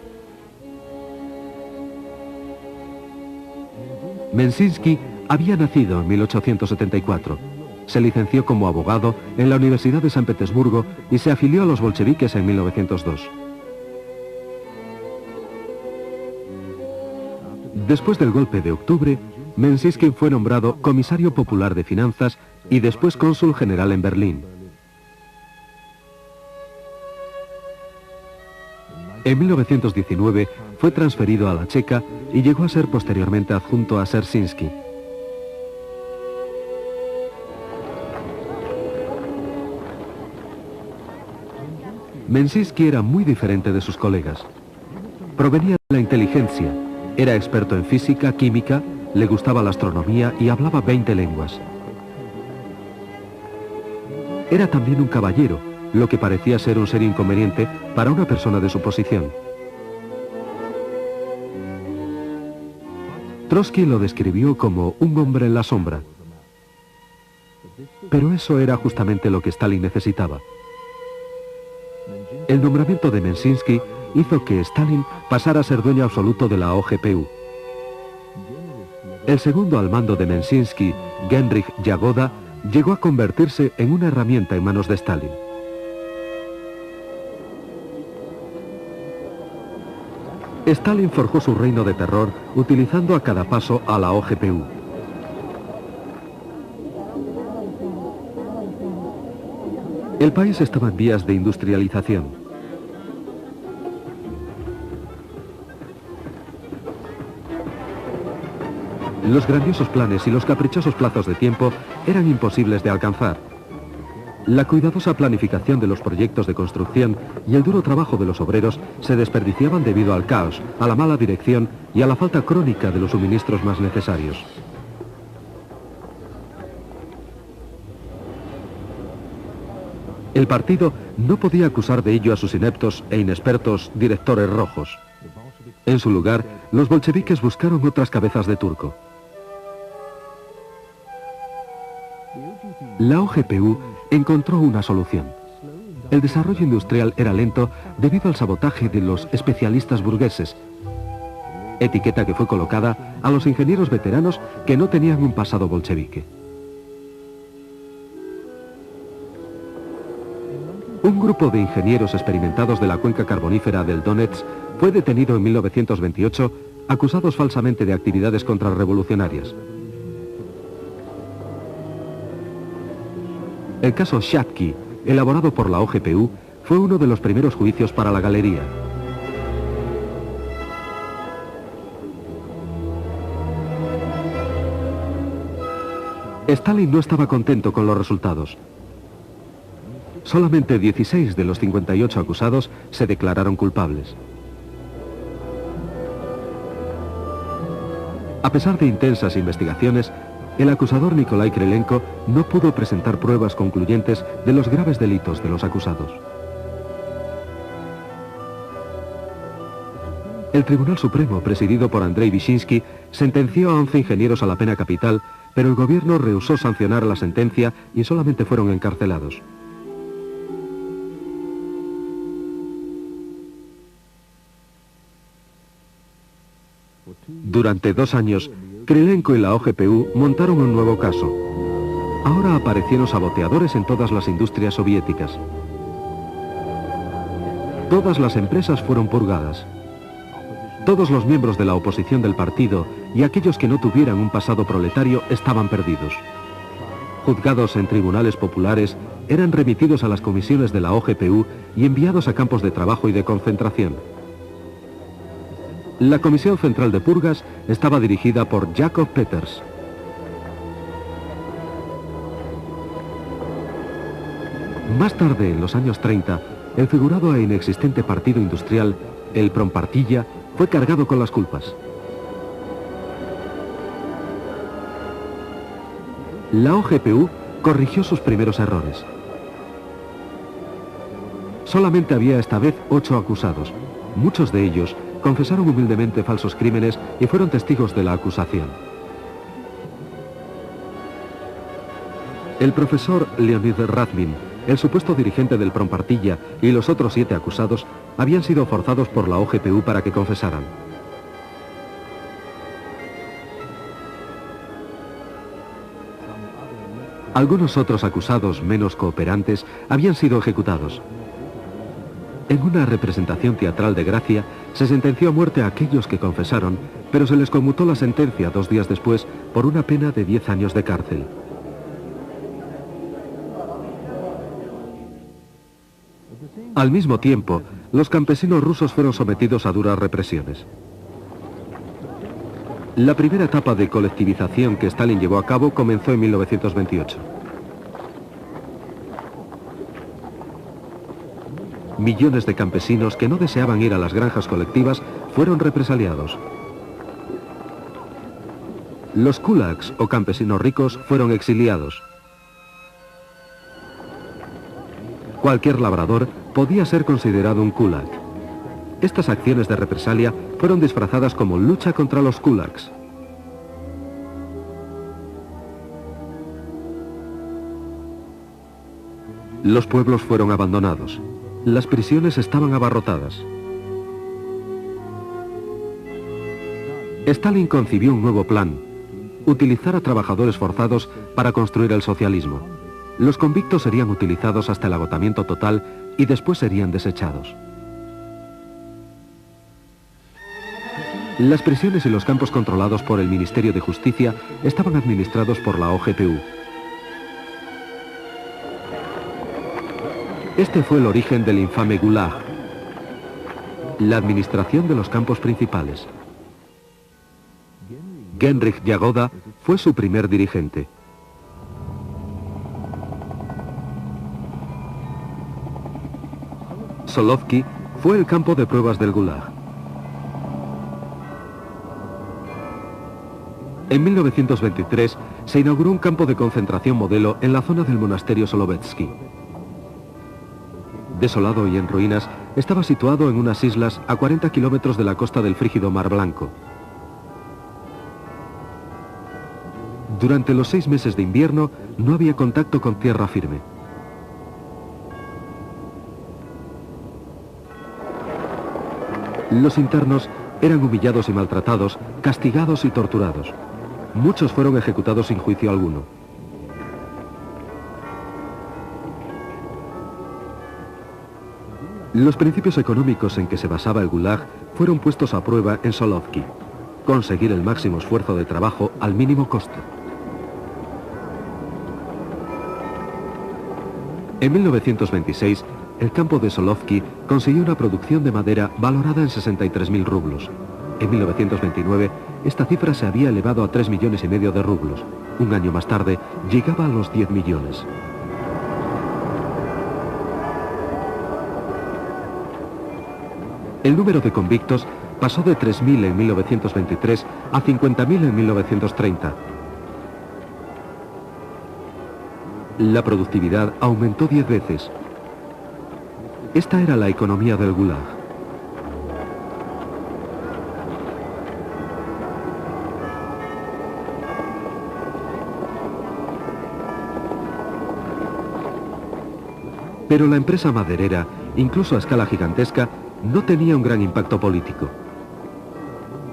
Meszynski había nacido en 1874. Se licenció como abogado en la Universidad de San Petersburgo y se afilió a los bolcheviques en 1902. Después del golpe de octubre, Meszynski fue nombrado comisario popular de finanzas y después cónsul general en Berlín. En 1919 fue transferido a la Checa y llegó a ser posteriormente adjunto a Dzerzhinsky. Meszynski era muy diferente de sus colegas. Provenía de la inteligencia, era experto en física, química, le gustaba la astronomía y hablaba 20 lenguas. Era también un caballero, lo que parecía ser un serio inconveniente para una persona de su posición. Trotsky lo describió como un hombre en la sombra. Pero eso era justamente lo que Stalin necesitaba. El nombramiento de Meszynski hizo que Stalin pasara a ser dueño absoluto de la OGPU. El segundo al mando de Meszynski, Genrikh Yagoda, llegó a convertirse en una herramienta en manos de Stalin. Stalin forjó su reino de terror utilizando a cada paso a la OGPU. El país estaba en vías de industrialización. Los grandiosos planes y los caprichosos plazos de tiempo eran imposibles de alcanzar. La cuidadosa planificación de los proyectos de construcción y el duro trabajo de los obreros se desperdiciaban debido al caos, a la mala dirección y a la falta crónica de los suministros más necesarios. El partido no podía acusar de ello a sus ineptos e inexpertos directores rojos. En su lugar, los bolcheviques buscaron otras cabezas de turco. La OGPU encontró una solución. El desarrollo industrial era lento debido al sabotaje de los especialistas burgueses, etiqueta que fue colocada a los ingenieros veteranos que no tenían un pasado bolchevique. Un grupo de ingenieros experimentados de la cuenca carbonífera del Donetsk fue detenido en 1928, acusados falsamente de actividades contrarrevolucionarias. El caso Shatki, elaborado por la OGPU, fue uno de los primeros juicios para la galería. Stalin no estaba contento con los resultados. Solamente 16 de los 58 acusados se declararon culpables. A pesar de intensas investigaciones, el acusador Nikolai Krylenko no pudo presentar pruebas concluyentes de los graves delitos de los acusados. El Tribunal Supremo, presidido por Andrei Vyshinsky, sentenció a 11 ingenieros a la pena capital, pero el gobierno rehusó sancionar la sentencia y solamente fueron encarcelados. Durante 2 años, Krylenko y la OGPU montaron un nuevo caso. Ahora aparecieron saboteadores en todas las industrias soviéticas. Todas las empresas fueron purgadas. Todos los miembros de la oposición del partido y aquellos que no tuvieran un pasado proletario estaban perdidos. Juzgados en tribunales populares, eran remitidos a las comisiones de la OGPU y enviados a campos de trabajo y de concentración. La Comisión Central de Purgas estaba dirigida por Jakob Peters. Más tarde, en los años 30, el figurado e inexistente partido industrial, el Prompartilla, fue cargado con las culpas. La OGPU corrigió sus primeros errores. Solamente había esta vez 8 acusados. Muchos de ellos confesaron humildemente falsos crímenes y fueron testigos de la acusación. El profesor Leonid Radmin, el supuesto dirigente del Prompartilla, y los otros 7 acusados habían sido forzados por la OGPU para que confesaran. Algunos otros acusados menos cooperantes habían sido ejecutados. En una representación teatral de Gracia, se sentenció a muerte a aquellos que confesaron, pero se les conmutó la sentencia 2 días después por una pena de 10 años de cárcel. Al mismo tiempo, los campesinos rusos fueron sometidos a duras represiones. La primera etapa de colectivización que Stalin llevó a cabo comenzó en 1928. Millones de campesinos que no deseaban ir a las granjas colectivas fueron represaliados. Los kulaks, o campesinos ricos, fueron exiliados. Cualquier labrador podía ser considerado un kulak. Estas acciones de represalia fueron disfrazadas como lucha contra los kulaks. Los pueblos fueron abandonados. Las prisiones estaban abarrotadas. Stalin concibió un nuevo plan: utilizar a trabajadores forzados para construir el socialismo. Los convictos serían utilizados hasta el agotamiento total y después serían desechados. Las prisiones y los campos controlados por el Ministerio de Justicia estaban administrados por la OGPU. Este fue el origen del infame Gulag, la administración de los campos principales. Genrikh Yagoda fue su primer dirigente. Solovki fue el campo de pruebas del Gulag. En 1923 se inauguró un campo de concentración modelo en la zona del monasterio Solovetsky. Desolado y en ruinas, estaba situado en unas islas a 40 kilómetros de la costa del frígido Mar Blanco. Durante los 6 meses de invierno no había contacto con tierra firme. Los internos eran humillados y maltratados, castigados y torturados. Muchos fueron ejecutados sin juicio alguno. Los principios económicos en que se basaba el Gulag fueron puestos a prueba en Solovki: conseguir el máximo esfuerzo de trabajo al mínimo coste. En 1926, el campo de Solovki consiguió una producción de madera valorada en 63.000 rublos. En 1929, esta cifra se había elevado a 3,5 millones de rublos. Un año más tarde, llegaba a los 10 millones. El número de convictos pasó de 3.000 en 1923 a 50.000 en 1930. La productividad aumentó 10 veces. Esta era la economía del Gulag. Pero la empresa maderera, incluso a escala gigantesca, no tenía un gran impacto político.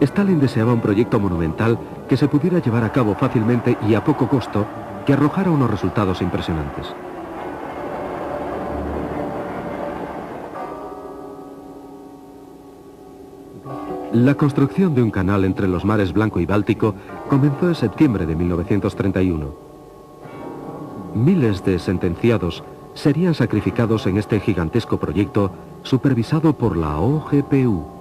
Stalin deseaba un proyecto monumental que se pudiera llevar a cabo fácilmente y a poco costo, que arrojara unos resultados impresionantes. La construcción de un canal entre los mares Blanco y Báltico comenzó en septiembre de 1931. Miles de sentenciados serían sacrificados en este gigantesco proyecto supervisado por la OGPU.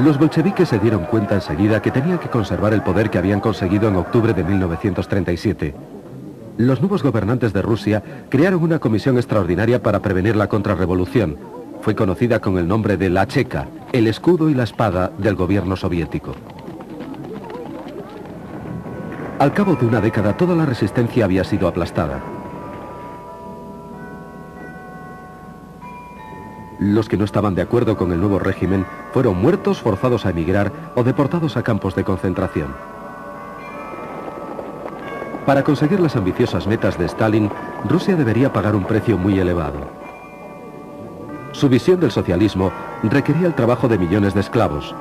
Los bolcheviques se dieron cuenta enseguida que tenían que conservar el poder que habían conseguido en octubre de 1937. Los nuevos gobernantes de Rusia crearon una comisión extraordinaria para prevenir la contrarrevolución. Fue conocida con el nombre de la Checa, el escudo y la espada del gobierno soviético. Al cabo de una década, toda la resistencia había sido aplastada. Los que no estaban de acuerdo con el nuevo régimen fueron muertos, forzados a emigrar o deportados a campos de concentración. Para conseguir las ambiciosas metas de Stalin, Rusia debería pagar un precio muy elevado. Su visión del socialismo requería el trabajo de millones de esclavos.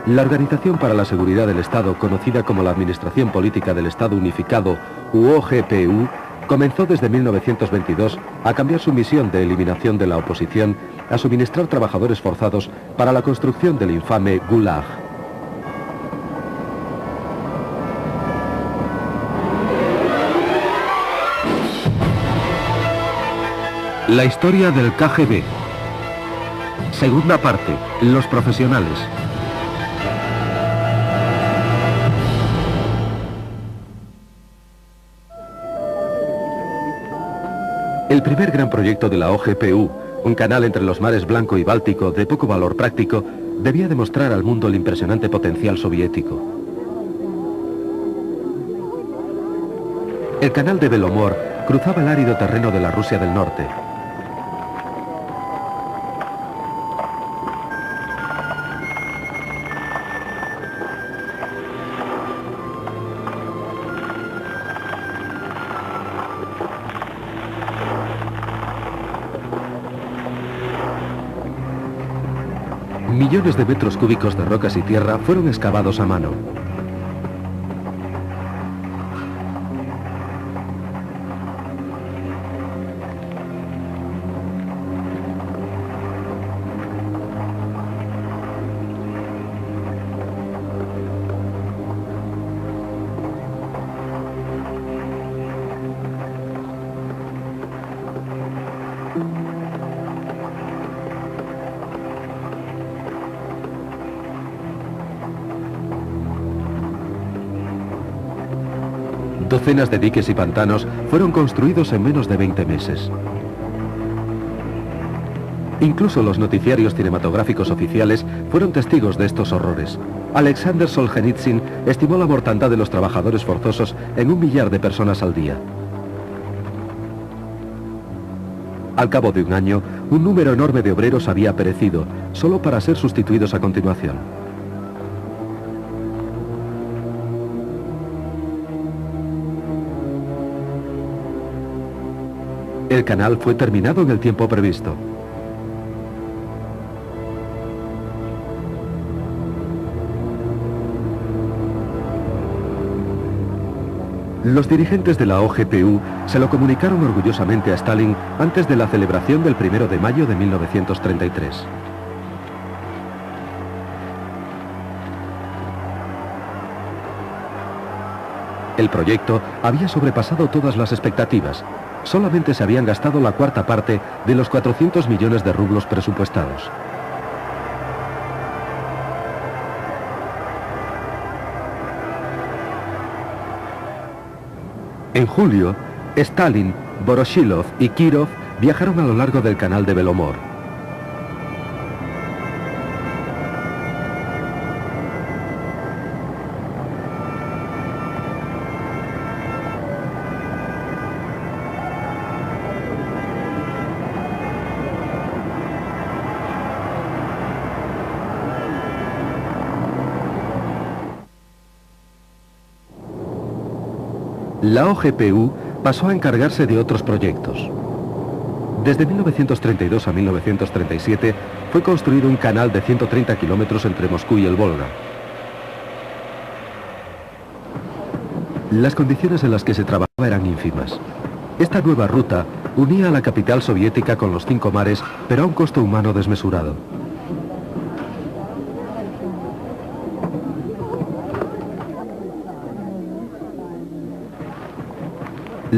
La Organización para la Seguridad del Estado, conocida como la Administración Política del Estado Unificado, u OGPU, comenzó desde 1922 a cambiar su misión de eliminación de la oposición a suministrar trabajadores forzados para la construcción del infame Gulag. La historia del KGB. Segunda parte, los profesionales. El primer gran proyecto de la OGPU, un canal entre los mares Blanco y Báltico de poco valor práctico, debía demostrar al mundo el impresionante potencial soviético. El canal de Belomor cruzaba el árido terreno de la Rusia del Norte. Millones de metros cúbicos de rocas y tierra fueron excavados a mano. Docenas de diques y pantanos fueron construidos en menos de 20 meses. Incluso los noticiarios cinematográficos oficiales fueron testigos de estos horrores. Alexander Solzhenitsyn estimó la mortandad de los trabajadores forzosos en 1 millar de personas al día. Al cabo de un año, un número enorme de obreros había perecido, solo para ser sustituidos a continuación. El canal fue terminado en el tiempo previsto. Los dirigentes de la OGPU se lo comunicaron orgullosamente a Stalin antes de la celebración del 1 de mayo de 1933. El proyecto había sobrepasado todas las expectativas. Solamente se habían gastado la cuarta parte de los 400 millones de rublos presupuestados. En julio, Stalin, Voroshilov y Kirov viajaron a lo largo del canal de Belomor. La OGPU pasó a encargarse de otros proyectos. Desde 1932 a 1937 fue construido un canal de 130 kilómetros entre Moscú y el Volga. Las condiciones en las que se trabajaba eran ínfimas. Esta nueva ruta unía a la capital soviética con los 5 mares, pero a un costo humano desmesurado.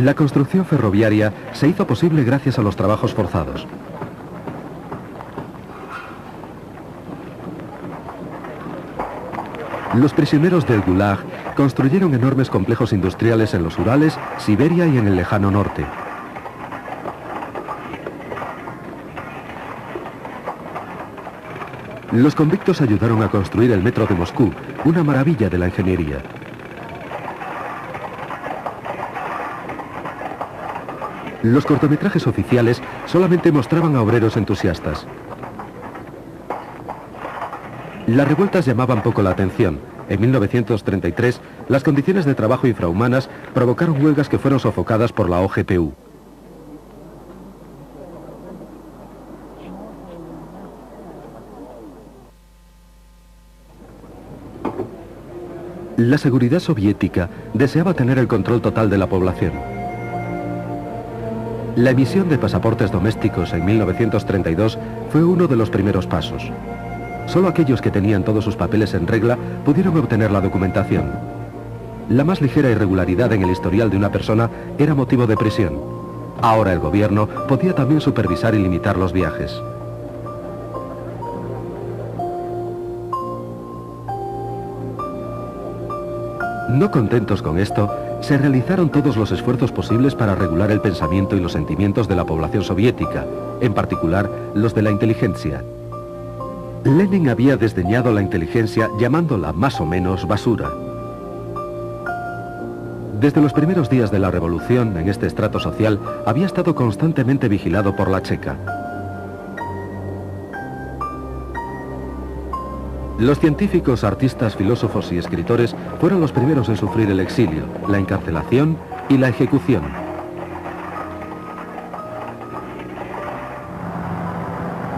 La construcción ferroviaria se hizo posible gracias a los trabajos forzados. Los prisioneros del Gulag construyeron enormes complejos industriales en los Urales, Siberia y en el lejano norte. Los convictos ayudaron a construir el metro de Moscú, una maravilla de la ingeniería. Los cortometrajes oficiales solamente mostraban a obreros entusiastas. Las revueltas llamaban poco la atención. En 1933, las condiciones de trabajo infrahumanas provocaron huelgas que fueron sofocadas por la OGPU. La seguridad soviética deseaba tener el control total de la población. La emisión de pasaportes domésticos en 1932 fue uno de los primeros pasos. Solo aquellos que tenían todos sus papeles en regla pudieron obtener la documentación. La más ligera irregularidad en el historial de una persona era motivo de prisión. Ahora el gobierno podía también supervisar y limitar los viajes. No contentos con esto, se realizaron todos los esfuerzos posibles para regular el pensamiento y los sentimientos de la población soviética, en particular los de la inteligencia. Lenin había desdeñado la inteligencia llamándola más o menos basura. Desde los primeros días de la revolución en este estrato social había estado constantemente vigilado por la Checa. Los científicos, artistas, filósofos y escritores fueron los primeros en sufrir el exilio, la encarcelación y la ejecución.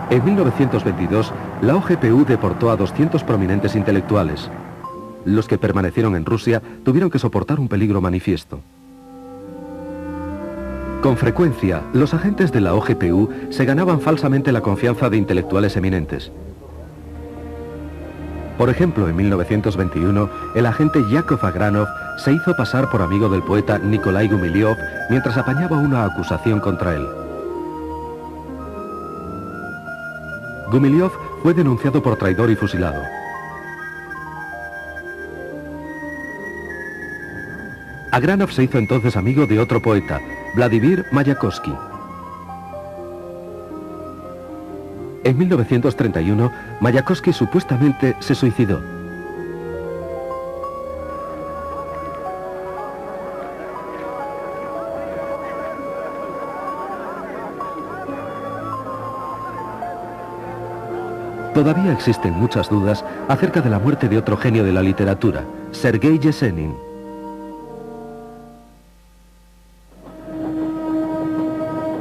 En 1922, la OGPU deportó a 200 prominentes intelectuales. Los que permanecieron en Rusia tuvieron que soportar un peligro manifiesto. Con frecuencia, los agentes de la OGPU se ganaban falsamente la confianza de intelectuales eminentes. Por ejemplo, en 1921, el agente Yakov Agranov se hizo pasar por amigo del poeta Nikolai Gumilyov mientras apañaba una acusación contra él. Gumilyov fue denunciado por traidor y fusilado. Agranov se hizo entonces amigo de otro poeta, Vladimir Mayakovsky. En 1931, Mayakovsky supuestamente se suicidó. Todavía existen muchas dudas acerca de la muerte de otro genio de la literatura, Sergei Yesenin.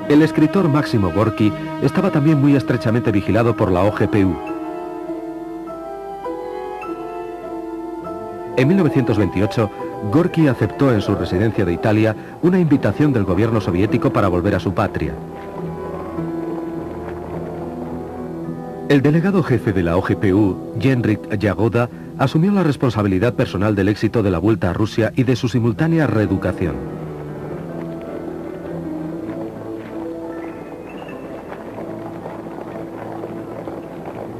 El escritor Máximo Gorki estaba también muy estrechamente vigilado por la OGPU. En 1928, Gorki aceptó en su residencia de Italia una invitación del gobierno soviético para volver a su patria. El delegado jefe de la OGPU, Henryk Jagoda, asumió la responsabilidad personal del éxito de la vuelta a Rusia y de su simultánea reeducación.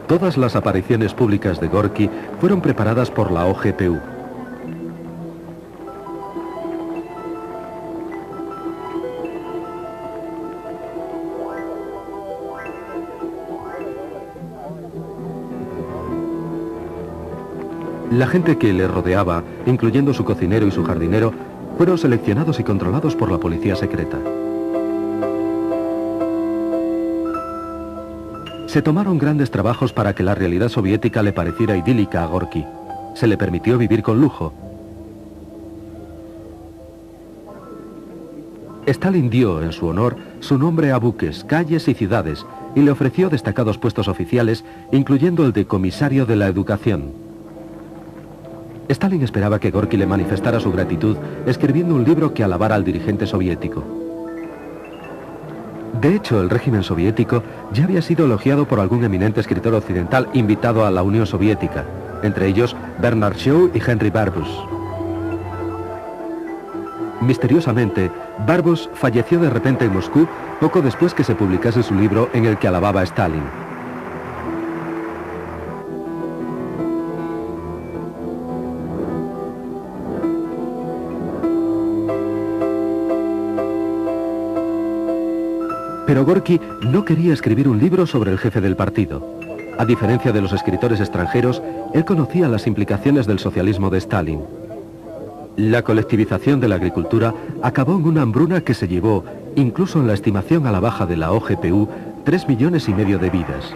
Todas las apariciones públicas de Gorki fueron preparadas por la OGPU. La gente que le rodeaba, incluyendo su cocinero y su jardinero, fueron seleccionados y controlados por la policía secreta. Se tomaron grandes trabajos para que la realidad soviética le pareciera idílica a Gorki. Se le permitió vivir con lujo. Stalin dio, en su honor, su nombre a buques, calles y ciudades, y le ofreció destacados puestos oficiales, incluyendo el de comisario de la educación. Stalin esperaba que Gorki le manifestara su gratitud escribiendo un libro que alabara al dirigente soviético. De hecho, el régimen soviético ya había sido elogiado por algún eminente escritor occidental invitado a la Unión Soviética, entre ellos Bernard Shaw y Henry Barbus. Misteriosamente, Barbus falleció de repente en Moscú poco después que se publicase su libro en el que alababa a Stalin. Pero Gorki no quería escribir un libro sobre el jefe del partido. A diferencia de los escritores extranjeros, él conocía las implicaciones del socialismo de Stalin. La colectivización de la agricultura acabó en una hambruna que se llevó, incluso en la estimación a la baja de la OGPU, 3,5 millones de vidas.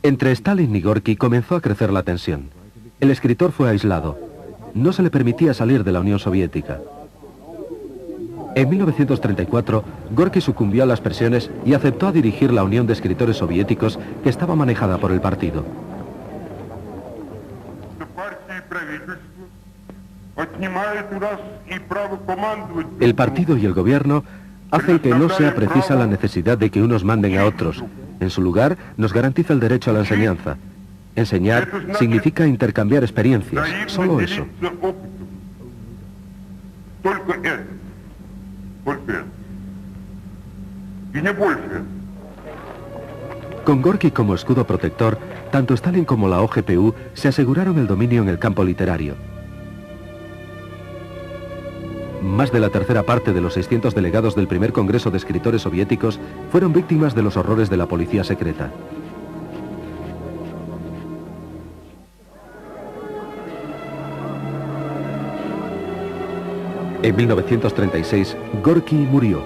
Entre Stalin y Gorki comenzó a crecer la tensión. El escritor fue aislado. No se le permitía salir de la Unión Soviética. En 1934, Gorki sucumbió a las presiones y aceptó a dirigir la Unión de Escritores Soviéticos que estaba manejada por el partido. El partido y el gobierno hacen que no sea precisa la necesidad de que unos manden a otros. En su lugar, nos garantiza el derecho a la enseñanza. Enseñar significa intercambiar experiencias, solo eso. Con Gorki como escudo protector, tanto Stalin como la OGPU se aseguraron el dominio en el campo literario. Más de la tercera parte de los 600 delegados del primer Congreso de Escritores Soviéticos fueron víctimas de los horrores de la policía secreta. En 1936, Gorki murió.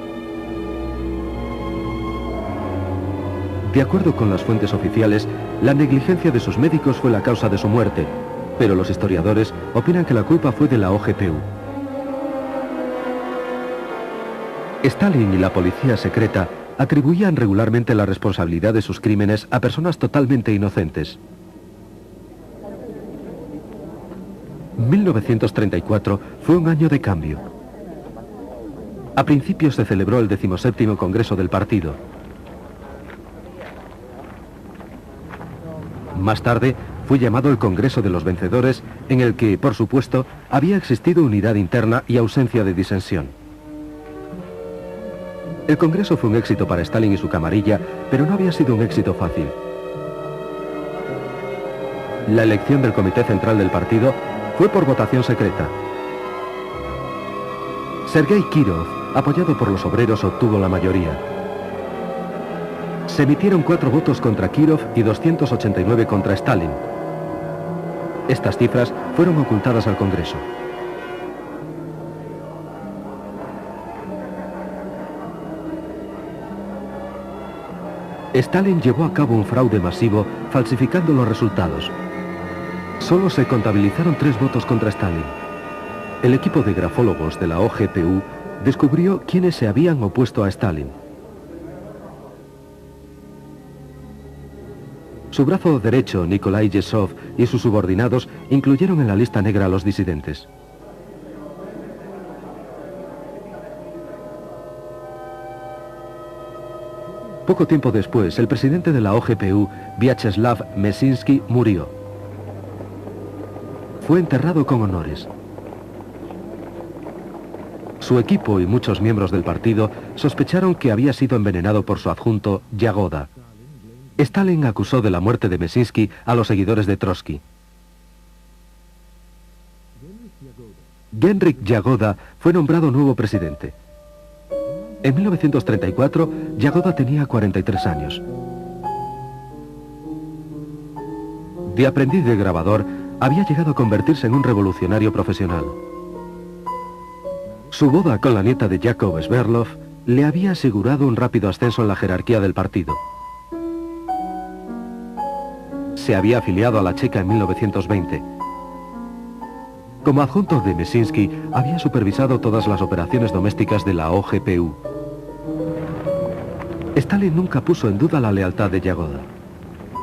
De acuerdo con las fuentes oficiales, la negligencia de sus médicos fue la causa de su muerte, pero los historiadores opinan que la culpa fue de la OGPU. Stalin y la policía secreta atribuían regularmente la responsabilidad de sus crímenes a personas totalmente inocentes. 1934 fue un año de cambio. A principios se celebró el 17º Congreso del Partido. Más tarde fue llamado el Congreso de los Vencedores, en el que, por supuesto, había existido unidad interna y ausencia de disensión. El Congreso fue un éxito para Stalin y su camarilla, pero no había sido un éxito fácil. La elección del Comité Central del Partido fue por votación secreta. Sergei Kirov, apoyado por los obreros, obtuvo la mayoría. Se emitieron 4 votos contra Kirov y 289 contra Stalin. Estas cifras fueron ocultadas al Congreso. Stalin llevó a cabo un fraude masivo falsificando los resultados. Solo se contabilizaron 3 votos contra Stalin. El equipo de grafólogos de la OGPU descubrió quiénes se habían opuesto a Stalin. Su brazo derecho, Nikolai Yezhov, y sus subordinados incluyeron en la lista negra a los disidentes. Poco tiempo después, el presidente de la OGPU, Vyacheslav Mesinsky, murió. Fue enterrado con honores. Su equipo y muchos miembros del partido sospecharon que había sido envenenado por su adjunto, Yagoda. Stalin acusó de la muerte de Mesinsky a los seguidores de Trotsky. Genrikh Yagoda fue nombrado nuevo presidente. En 1934, Yagoda tenía 43 años. De aprendiz de grabador, había llegado a convertirse en un revolucionario profesional. Su boda con la nieta de Yakov Sverdlov le había asegurado un rápido ascenso en la jerarquía del partido. Se había afiliado a la Checa en 1920. Como adjunto de Mesinsky, había supervisado todas las operaciones domésticas de la OGPU. Stalin nunca puso en duda la lealtad de Yagoda.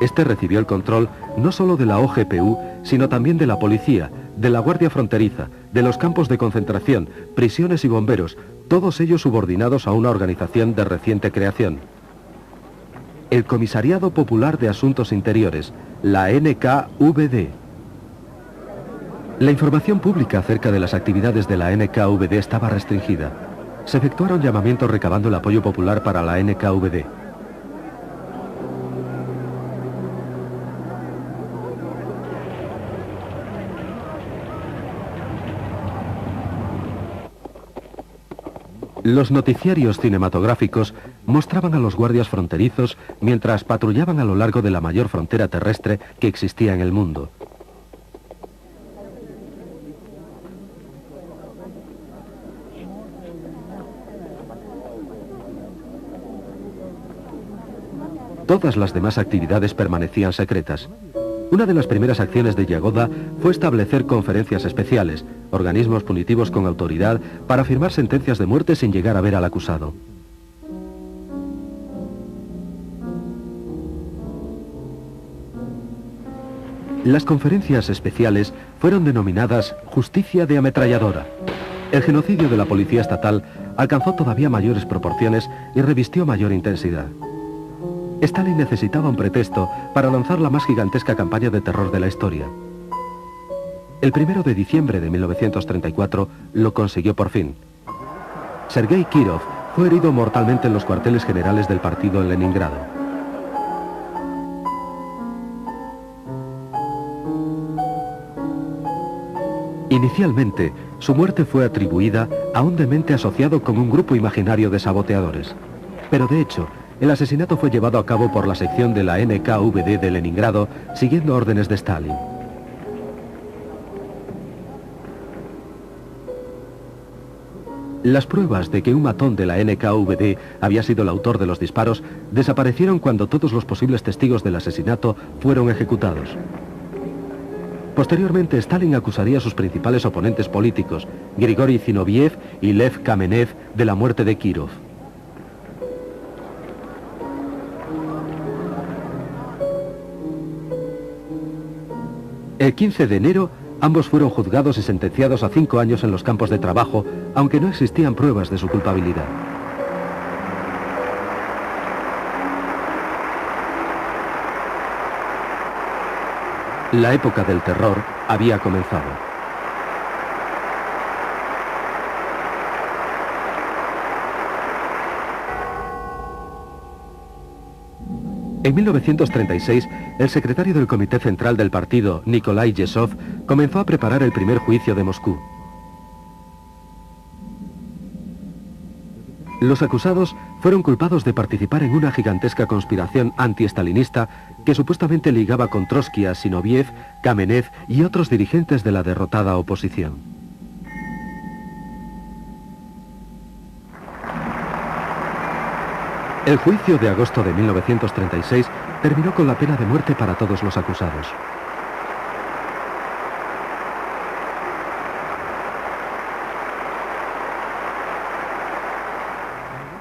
Este recibió el control no solo de la OGPU, sino también de la policía, de la Guardia Fronteriza, de los campos de concentración, prisiones y bomberos, todos ellos subordinados a una organización de reciente creación. El Comisariado Popular de Asuntos Interiores, la NKVD. La información pública acerca de las actividades de la NKVD estaba restringida. Se efectuaron llamamientos recabando el apoyo popular para la NKVD. Los noticiarios cinematográficos mostraban a los guardias fronterizos mientras patrullaban a lo largo de la mayor frontera terrestre que existía en el mundo. Todas las demás actividades permanecían secretas. Una de las primeras acciones de Yagoda fue establecer conferencias especiales, organismos punitivos con autoridad para firmar sentencias de muerte sin llegar a ver al acusado. Las conferencias especiales fueron denominadas justicia de ametralladora. El genocidio de la policía estatal alcanzó todavía mayores proporciones y revistió mayor intensidad. Stalin necesitaba un pretexto para lanzar la más gigantesca campaña de terror de la historia. El 1 de diciembre de 1934 lo consiguió por fin. Sergei Kirov fue herido mortalmente en los cuarteles generales del partido en Leningrado. Inicialmente, su muerte fue atribuida a un demente asociado con un grupo imaginario de saboteadores. Pero de hecho, el asesinato fue llevado a cabo por la sección de la NKVD de Leningrado, siguiendo órdenes de Stalin. Las pruebas de que un matón de la NKVD había sido el autor de los disparos desaparecieron cuando todos los posibles testigos del asesinato fueron ejecutados. Posteriormente, Stalin acusaría a sus principales oponentes políticos, Grigori Zinoviev y Lev Kamenev, de la muerte de Kirov. El 15 de enero, ambos fueron juzgados y sentenciados a 5 años en los campos de trabajo, aunque no existían pruebas de su culpabilidad. La época del terror había comenzado. En 1936, el secretario del Comité Central del partido, Nikolai Yezhov, comenzó a preparar el primer juicio de Moscú. Los acusados fueron culpados de participar en una gigantesca conspiración anti-estalinista que supuestamente ligaba con Trotsky a Zinoviev, Kamenev y otros dirigentes de la derrotada oposición. El juicio de agosto de 1936 terminó con la pena de muerte para todos los acusados.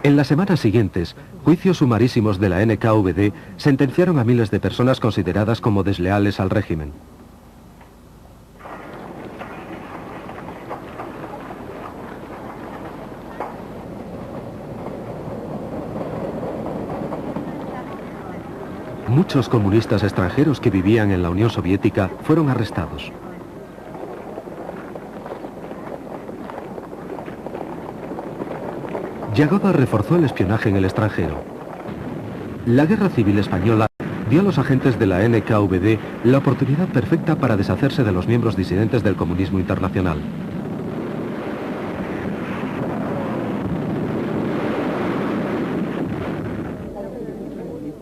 En las semanas siguientes, juicios sumarísimos de la NKVD sentenciaron a miles de personas consideradas como desleales al régimen. Muchos comunistas extranjeros que vivían en la Unión Soviética fueron arrestados. Yagoda reforzó el espionaje en el extranjero. La Guerra Civil Española dio a los agentes de la NKVD la oportunidad perfecta para deshacerse de los miembros disidentes del comunismo internacional.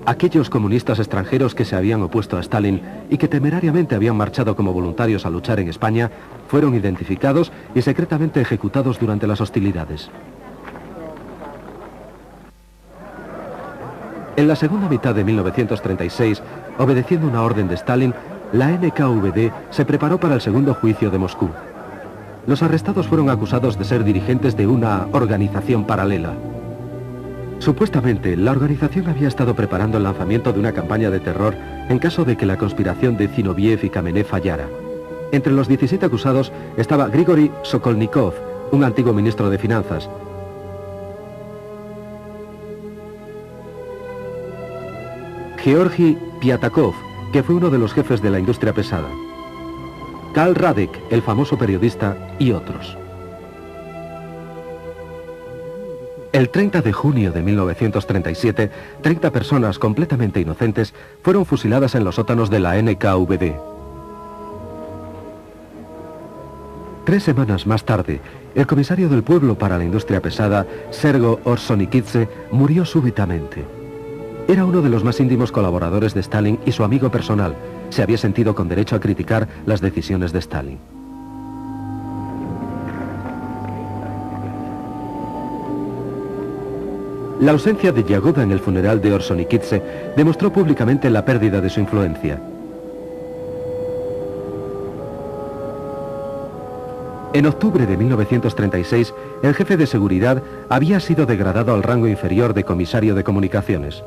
Aquellos comunistas extranjeros que se habían opuesto a Stalin y que temerariamente habían marchado como voluntarios a luchar en España fueron identificados y secretamente ejecutados durante las hostilidades. En la segunda mitad de 1936, obedeciendo una orden de Stalin, la NKVD se preparó para el segundo juicio de Moscú. Los arrestados fueron acusados de ser dirigentes de una organización paralela. Supuestamente, la organización había estado preparando el lanzamiento de una campaña de terror en caso de que la conspiración de Zinoviev y Kamenev fallara. Entre los 17 acusados estaba Grigori Sokolnikov, un antiguo ministro de Finanzas. Georgi Piatakov, que fue uno de los jefes de la industria pesada. Karl Radek, el famoso periodista, y otros. El 30 de junio de 1937, 30 personas completamente inocentes fueron fusiladas en los sótanos de la NKVD. 3 semanas más tarde, el comisario del pueblo para la industria pesada, Sergo Orsonikidze, murió súbitamente. Era uno de los más íntimos colaboradores de Stalin y su amigo personal. Se había sentido con derecho a criticar las decisiones de Stalin. La ausencia de Yagoda en el funeral de Orsonikidze demostró públicamente la pérdida de su influencia. En octubre de 1936, el jefe de seguridad había sido degradado al rango inferior de comisario de comunicaciones.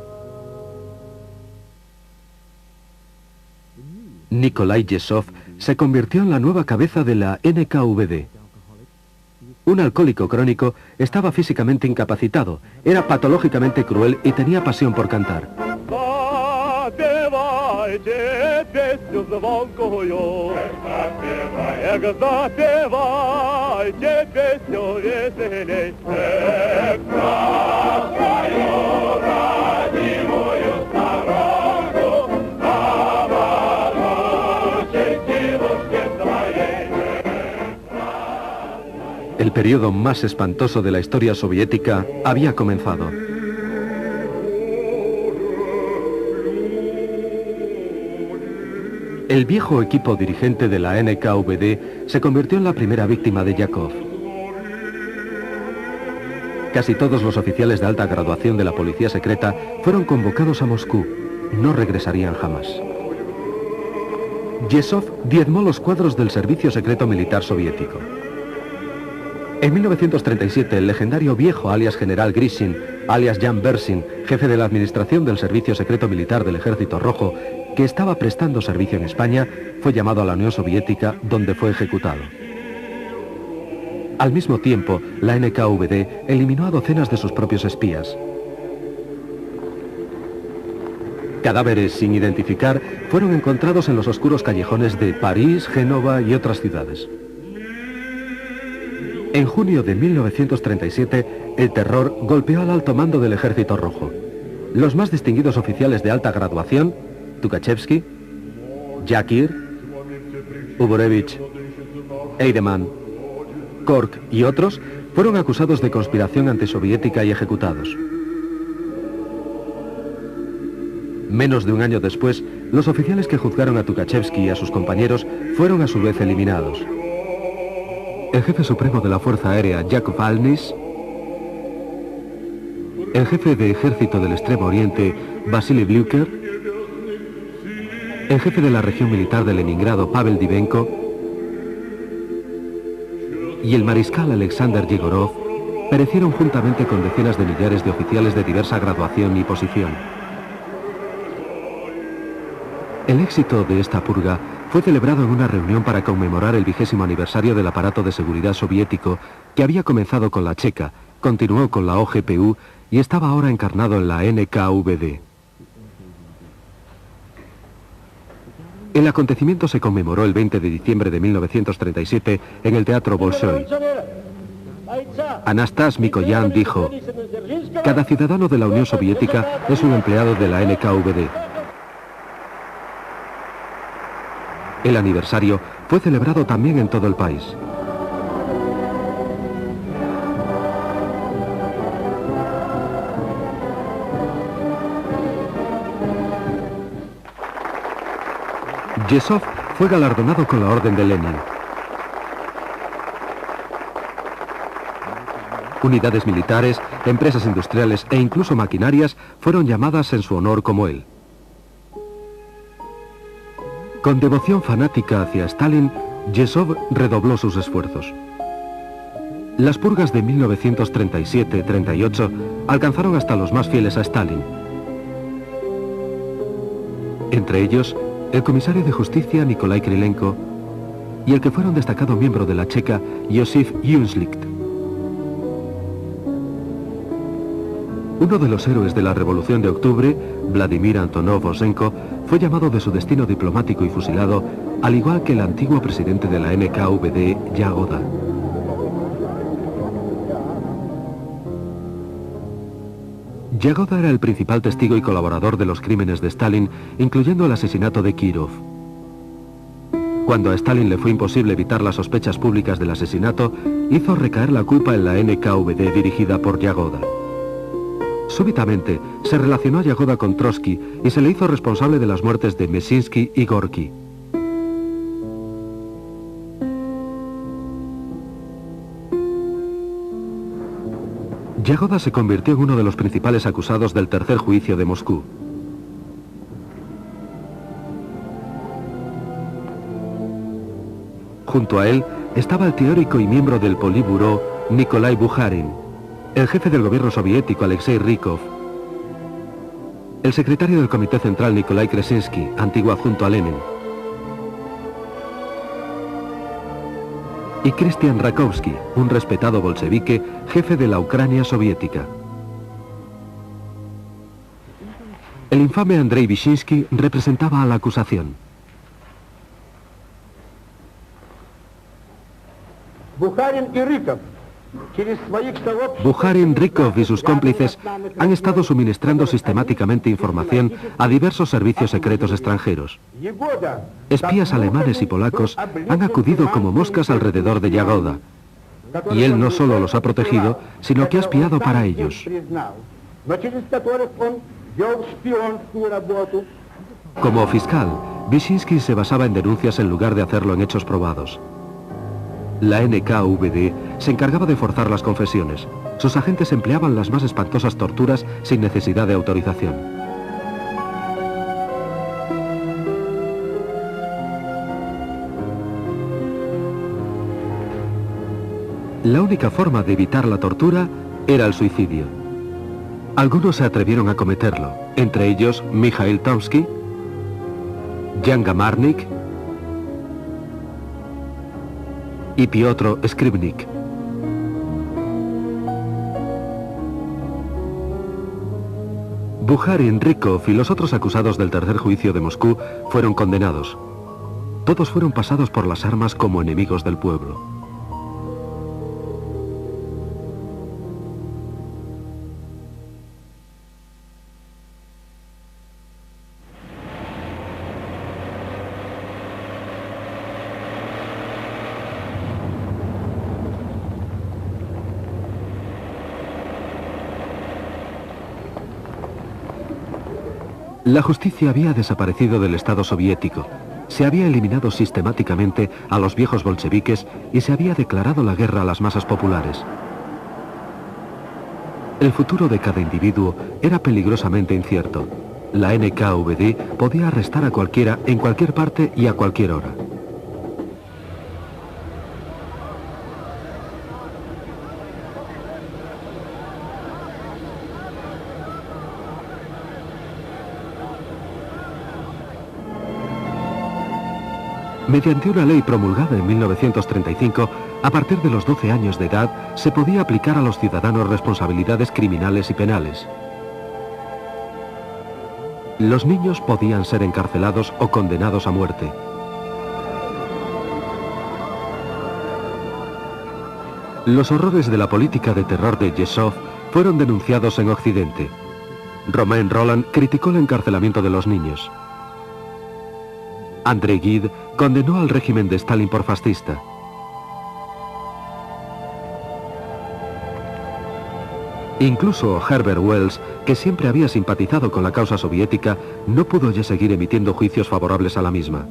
Nikolai Yesov se convirtió en la nueva cabeza de la NKVD. Un alcohólico crónico, estaba físicamente incapacitado, era patológicamente cruel y tenía pasión por cantar. El periodo más espantoso de la historia soviética había comenzado. El viejo equipo dirigente de la NKVD se convirtió en la primera víctima de Yakov. Casi todos los oficiales de alta graduación de la policía secreta fueron convocados a Moscú. No regresarían jamás. Yesov diezmó los cuadros del servicio secreto militar soviético. En 1937, el legendario viejo alias general Grishin, alias Jan Bersin, jefe de la administración del Servicio Secreto Militar del Ejército Rojo, que estaba prestando servicio en España, fue llamado a la Unión Soviética, donde fue ejecutado. Al mismo tiempo, la NKVD eliminó a docenas de sus propios espías. Cadáveres sin identificar fueron encontrados en los oscuros callejones de París, Génova y otras ciudades. En junio de 1937, el terror golpeó al alto mando del Ejército Rojo. Los más distinguidos oficiales de alta graduación, Tukhachevsky, Yakir, Uborevich, Eidemann, Kork y otros, fueron acusados de conspiración antisoviética y ejecutados. Menos de un año después, los oficiales que juzgaron a Tukhachevsky y a sus compañeros fueron a su vez eliminados. El jefe supremo de la Fuerza Aérea, Yakov Alnis, el jefe de ejército del Extremo Oriente, Vasily Blyuker, el jefe de la región militar de Leningrado, Pavel Divenko, y el mariscal Alexander Yegorov perecieron juntamente con decenas de millares de oficiales de diversa graduación y posición. El éxito de esta purga fue celebrado en una reunión para conmemorar el 20º aniversario del aparato de seguridad soviético, que había comenzado con la Checa, continuó con la OGPU y estaba ahora encarnado en la NKVD. El acontecimiento se conmemoró el 20 de diciembre de 1937 en el Teatro Bolshoi. Anastas Mikoyan dijo: "Cada ciudadano de la Unión Soviética es un empleado de la NKVD". El aniversario fue celebrado también en todo el país. Yezhov fue galardonado con la Orden de Lenin. Unidades militares, empresas industriales e incluso maquinarias fueron llamadas en su honor como él. Con devoción fanática hacia Stalin, Yezhov redobló sus esfuerzos. Las purgas de 1937-38 alcanzaron hasta los más fieles a Stalin. Entre ellos, el comisario de justicia Nikolai Krylenko y el que fuera un destacado miembro de la Checa, Josif Yunslicht. Uno de los héroes de la Revolución de Octubre, Vladimir Antonov Osenko, fue llamado de su destino diplomático y fusilado, al igual que el antiguo presidente de la NKVD, Yagoda. Yagoda era el principal testigo y colaborador de los crímenes de Stalin, incluyendo el asesinato de Kirov. Cuando a Stalin le fue imposible evitar las sospechas públicas del asesinato, hizo recaer la culpa en la NKVD dirigida por Yagoda. Súbitamente, se relacionó a Yagoda con Trotsky y se le hizo responsable de las muertes de Mesinsky y Gorky. Yagoda se convirtió en uno de los principales acusados del tercer juicio de Moscú. Junto a él estaba el teórico y miembro del Politburó Nikolai Bukharin, el jefe del gobierno soviético Alexei Rykov, el secretario del Comité Central Nikolai Kresinsky, antiguo adjunto a Lenin, y Christian Rakovsky, un respetado bolchevique, jefe de la Ucrania soviética. El infame Andrei Vyshinsky representaba a la acusación. Bukharin, Rykov y sus cómplices han estado suministrando sistemáticamente información a diversos servicios secretos extranjeros. Espías alemanes y polacos han acudido como moscas alrededor de Yagoda, y él no solo los ha protegido, sino que ha espiado para ellos. Como fiscal, Vyshinsky se basaba en denuncias en lugar de hacerlo en hechos probados. La NKVD se encargaba de forzar las confesiones. Sus agentes empleaban las más espantosas torturas sin necesidad de autorización. La única forma de evitar la tortura era el suicidio. Algunos se atrevieron a cometerlo, entre ellos Mikhail Tomsky, Jan Gamarnik y Piotr Skripnik. Bukharin, Rykov y los otros acusados del tercer juicio de Moscú fueron condenados. Todos fueron pasados por las armas como enemigos del pueblo. La justicia había desaparecido del Estado soviético, se había eliminado sistemáticamente a los viejos bolcheviques y se había declarado la guerra a las masas populares. El futuro de cada individuo era peligrosamente incierto. La NKVD podía arrestar a cualquiera en cualquier parte y a cualquier hora. Mediante una ley promulgada en 1935, a partir de los 12 años de edad, se podía aplicar a los ciudadanos responsabilidades criminales y penales. Los niños podían ser encarcelados o condenados a muerte. Los horrores de la política de terror de Yezhov fueron denunciados en Occidente. Romain Rolland criticó el encarcelamiento de los niños. André Gide condenó al régimen de Stalin por fascista. Incluso Herbert Wells, que siempre había simpatizado con la causa soviética, no pudo ya seguir emitiendo juicios favorables a la misma.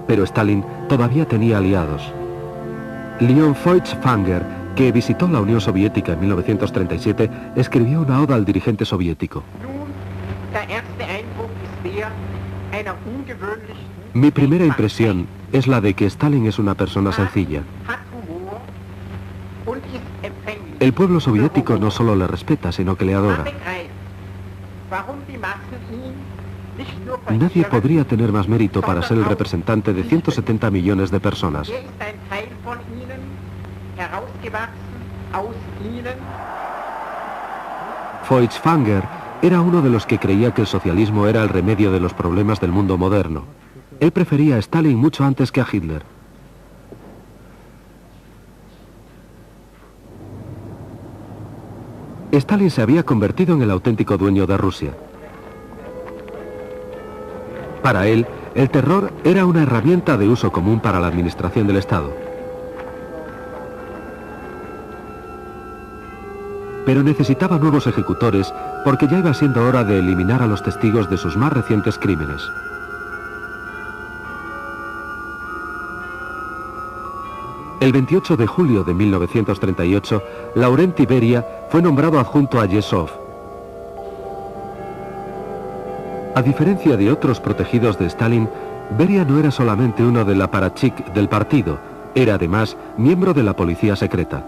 Pero Stalin todavía tenía aliados. Leon Feuchtwanger, que visitó la Unión Soviética en 1937, escribió una oda al dirigente soviético. Mi primera impresión es la de que Stalin es una persona sencilla. El pueblo soviético no solo le respeta, sino que le adora. Nadie podría tener más mérito para ser el representante de 170 millones de personas. Feuchtwanger era uno de los que creía que el socialismo era el remedio de los problemas del mundo moderno. Él prefería a Stalin mucho antes que a Hitler. Stalin se había convertido en el auténtico dueño de Rusia. Para él, el terror era una herramienta de uso común para la administración del Estado. Pero necesitaba nuevos ejecutores porque ya iba siendo hora de eliminar a los testigos de sus más recientes crímenes. El 28 de julio de 1938, Laurenti Beria fue nombrado adjunto a Yezhov. A diferencia de otros protegidos de Stalin, Beria no era solamente uno del apparatchik del partido, era además miembro de la policía secreta.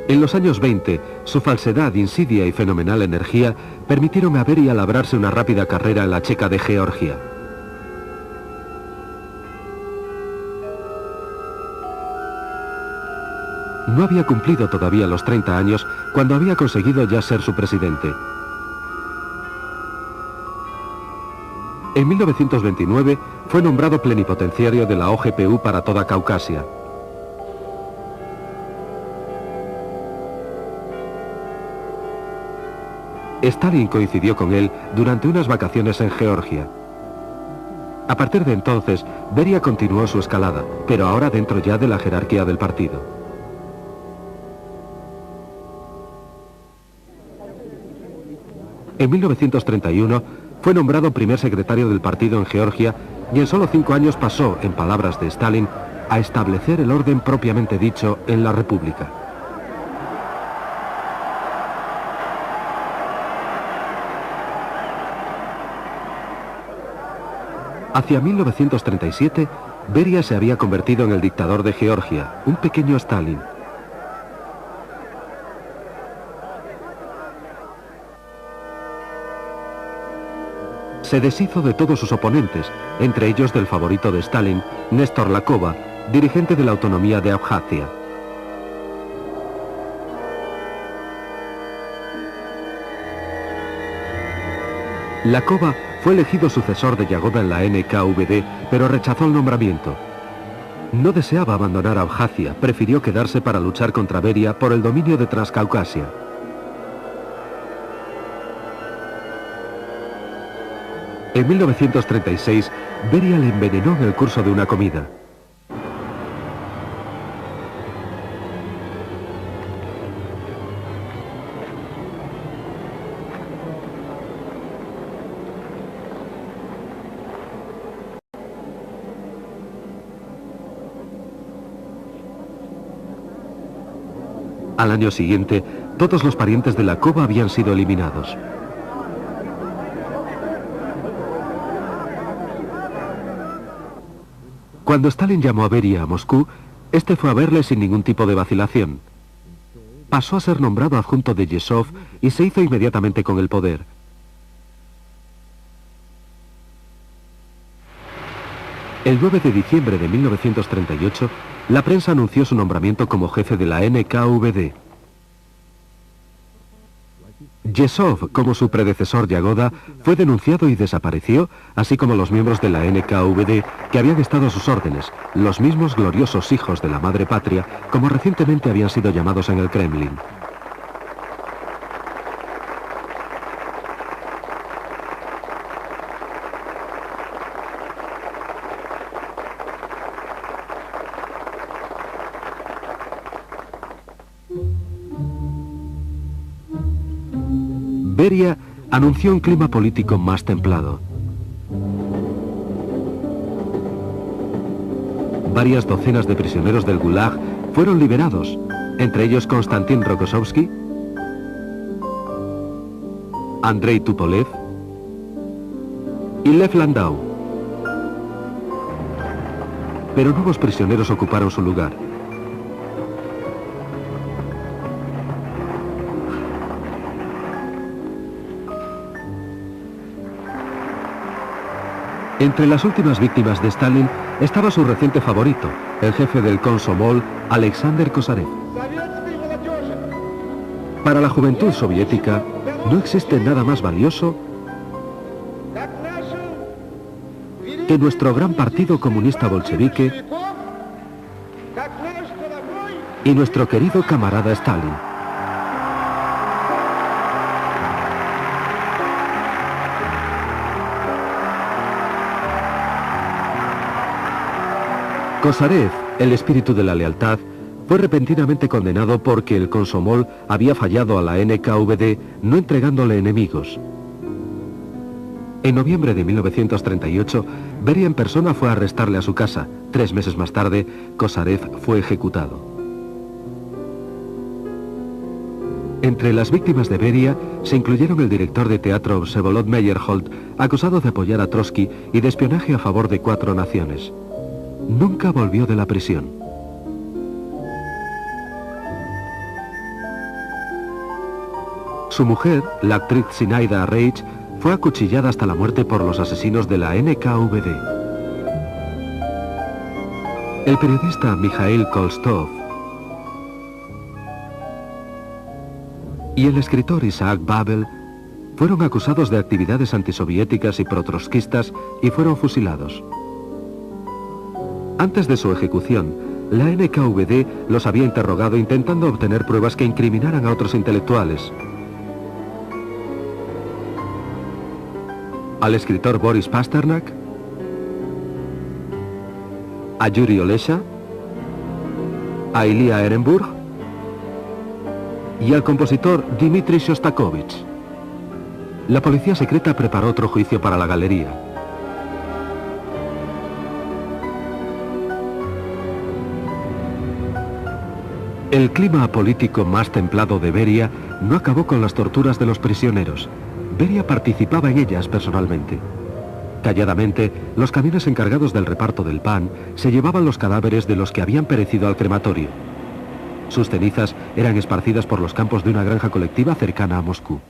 En los años 20, su falsedad, insidia y fenomenal energía permitieron a Beria labrarse una rápida carrera en la Checa de Georgia. No había cumplido todavía los 30 años cuando había conseguido ya ser su presidente. En 1929 fue nombrado plenipotenciario de la OGPU para toda Caucasia. Stalin coincidió con él durante unas vacaciones en Georgia. A partir de entonces, Beria continuó su escalada, pero ahora dentro ya de la jerarquía del partido. En 1931 fue nombrado primer secretario del partido en Georgia y en solo 5 años pasó, en palabras de Stalin, a establecer el orden propiamente dicho en la República. Hacia 1937, Beria se había convertido en el dictador de Georgia, un pequeño Stalin. Se deshizo de todos sus oponentes, entre ellos del favorito de Stalin, Néstor Lakova, dirigente de la autonomía de Abjasia. Lakova fue elegido sucesor de Yagoda en la NKVD, pero rechazó el nombramiento. No deseaba abandonar Abjasia, prefirió quedarse para luchar contra Beria por el dominio de Transcaucasia. En 1936, Beria le envenenó en el curso de una comida. Al año siguiente, todos los parientes de Lakova habían sido eliminados. Cuando Stalin llamó a Beria a Moscú, este fue a verle sin ningún tipo de vacilación. Pasó a ser nombrado adjunto de Yezhov y se hizo inmediatamente con el poder. El 9 de diciembre de 1938, la prensa anunció su nombramiento como jefe de la NKVD. Yesov, como su predecesor Yagoda, fue denunciado y desapareció, así como los miembros de la NKVD que habían estado a sus órdenes, los mismos gloriosos hijos de la madre patria, como recientemente habían sido llamados en el Kremlin. Beria anunció un clima político más templado. Varias docenas de prisioneros del Gulag fueron liberados, entre ellos Konstantin Rokossovsky, Andrei Tupolev y Lev Landau. Pero nuevos prisioneros ocuparon su lugar. Entre las últimas víctimas de Stalin estaba su reciente favorito, el jefe del Komsomol, Alexander Kosarev. Para la juventud soviética, no existe nada más valioso que nuestro gran partido comunista bolchevique y nuestro querido camarada Stalin. Kosarev, el espíritu de la lealtad, fue repentinamente condenado porque el Komsomol había fallado a la NKVD no entregándole enemigos. En noviembre de 1938, Beria en persona fue a arrestarle a su casa. 3 meses más tarde, Kosarev fue ejecutado. Entre las víctimas de Beria se incluyeron el director de teatro Vsevolod Meyerhold, acusado de apoyar a Trotsky y de espionaje a favor de 4 naciones. Nunca volvió de la prisión. Su mujer, la actriz Zinaida Reich, fue acuchillada hasta la muerte por los asesinos de la NKVD. El periodista Mikhail Kolstov y el escritor Isaac Babel fueron acusados de actividades antisoviéticas y protrotskistas y fueron fusilados. Antes de su ejecución, la NKVD los había interrogado intentando obtener pruebas que incriminaran a otros intelectuales. Al escritor Boris Pasternak, a Yuri Olesha, a Ilya Ehrenburg y al compositor Dmitri Shostakovich. La policía secreta preparó otro juicio para la galería. El clima político más templado de Beria no acabó con las torturas de los prisioneros. Beria participaba en ellas personalmente. Calladamente, los camiones encargados del reparto del pan se llevaban los cadáveres de los que habían perecido al crematorio. Sus cenizas eran esparcidas por los campos de una granja colectiva cercana a Moscú.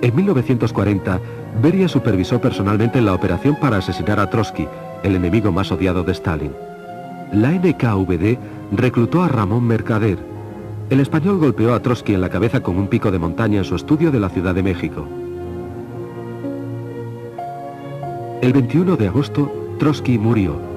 En 1940, Beria supervisó personalmente la operación para asesinar a Trotsky, el enemigo más odiado de Stalin. La NKVD reclutó a Ramón Mercader. El español golpeó a Trotsky en la cabeza con un pico de montaña en su estudio de la Ciudad de México. El 21 de agosto, Trotsky murió.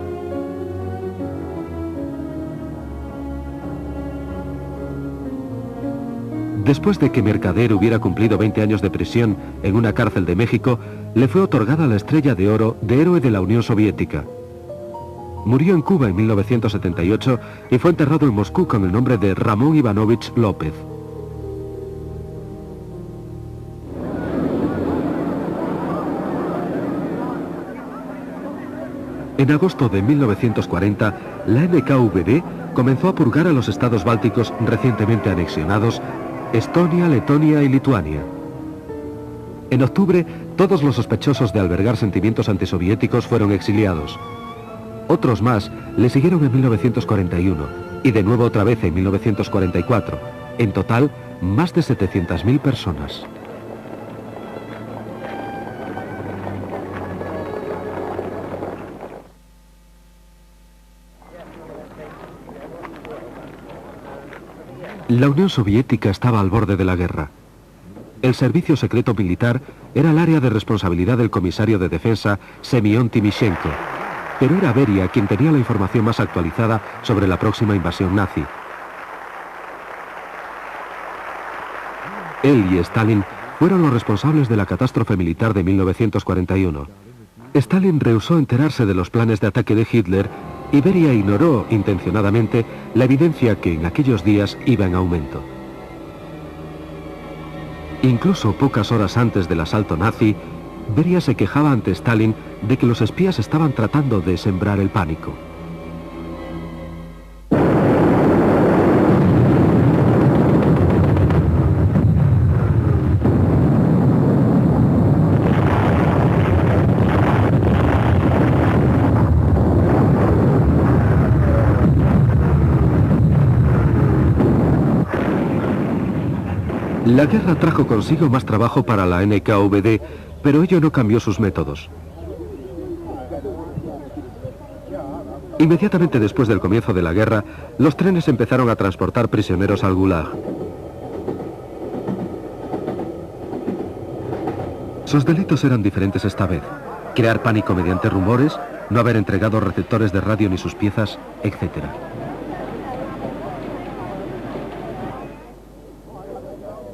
Después de que Mercader hubiera cumplido 20 años de prisión en una cárcel de México, le fue otorgada la Estrella de Oro de Héroe de la Unión Soviética. Murió en Cuba en 1978 y fue enterrado en Moscú con el nombre de Ramón Ivanovich López. En agosto de 1940, la NKVD comenzó a purgar a los estados bálticos recientemente anexionados, Estonia, Letonia y Lituania. En octubre, todos los sospechosos de albergar sentimientos antisoviéticos fueron exiliados. Otros más le siguieron en 1941 y de nuevo otra vez en 1944. En total, más de 700.000 personas. La Unión Soviética estaba al borde de la guerra. El servicio secreto militar era el área de responsabilidad del comisario de defensa Semyon Timoshenko, pero era Beria quien tenía la información más actualizada sobre la próxima invasión nazi. Él y Stalin fueron los responsables de la catástrofe militar de 1941. Stalin rehusó enterarse de los planes de ataque de Hitler y Beria ignoró intencionadamente la evidencia que en aquellos días iba en aumento. Incluso pocas horas antes del asalto nazi, Beria se quejaba ante Stalin de que los espías estaban tratando de sembrar el pánico. La guerra trajo consigo más trabajo para la NKVD, pero ello no cambió sus métodos. Inmediatamente después del comienzo de la guerra, los trenes empezaron a transportar prisioneros al Gulag. Sus delitos eran diferentes esta vez: crear pánico mediante rumores, no haber entregado receptores de radio ni sus piezas, etc.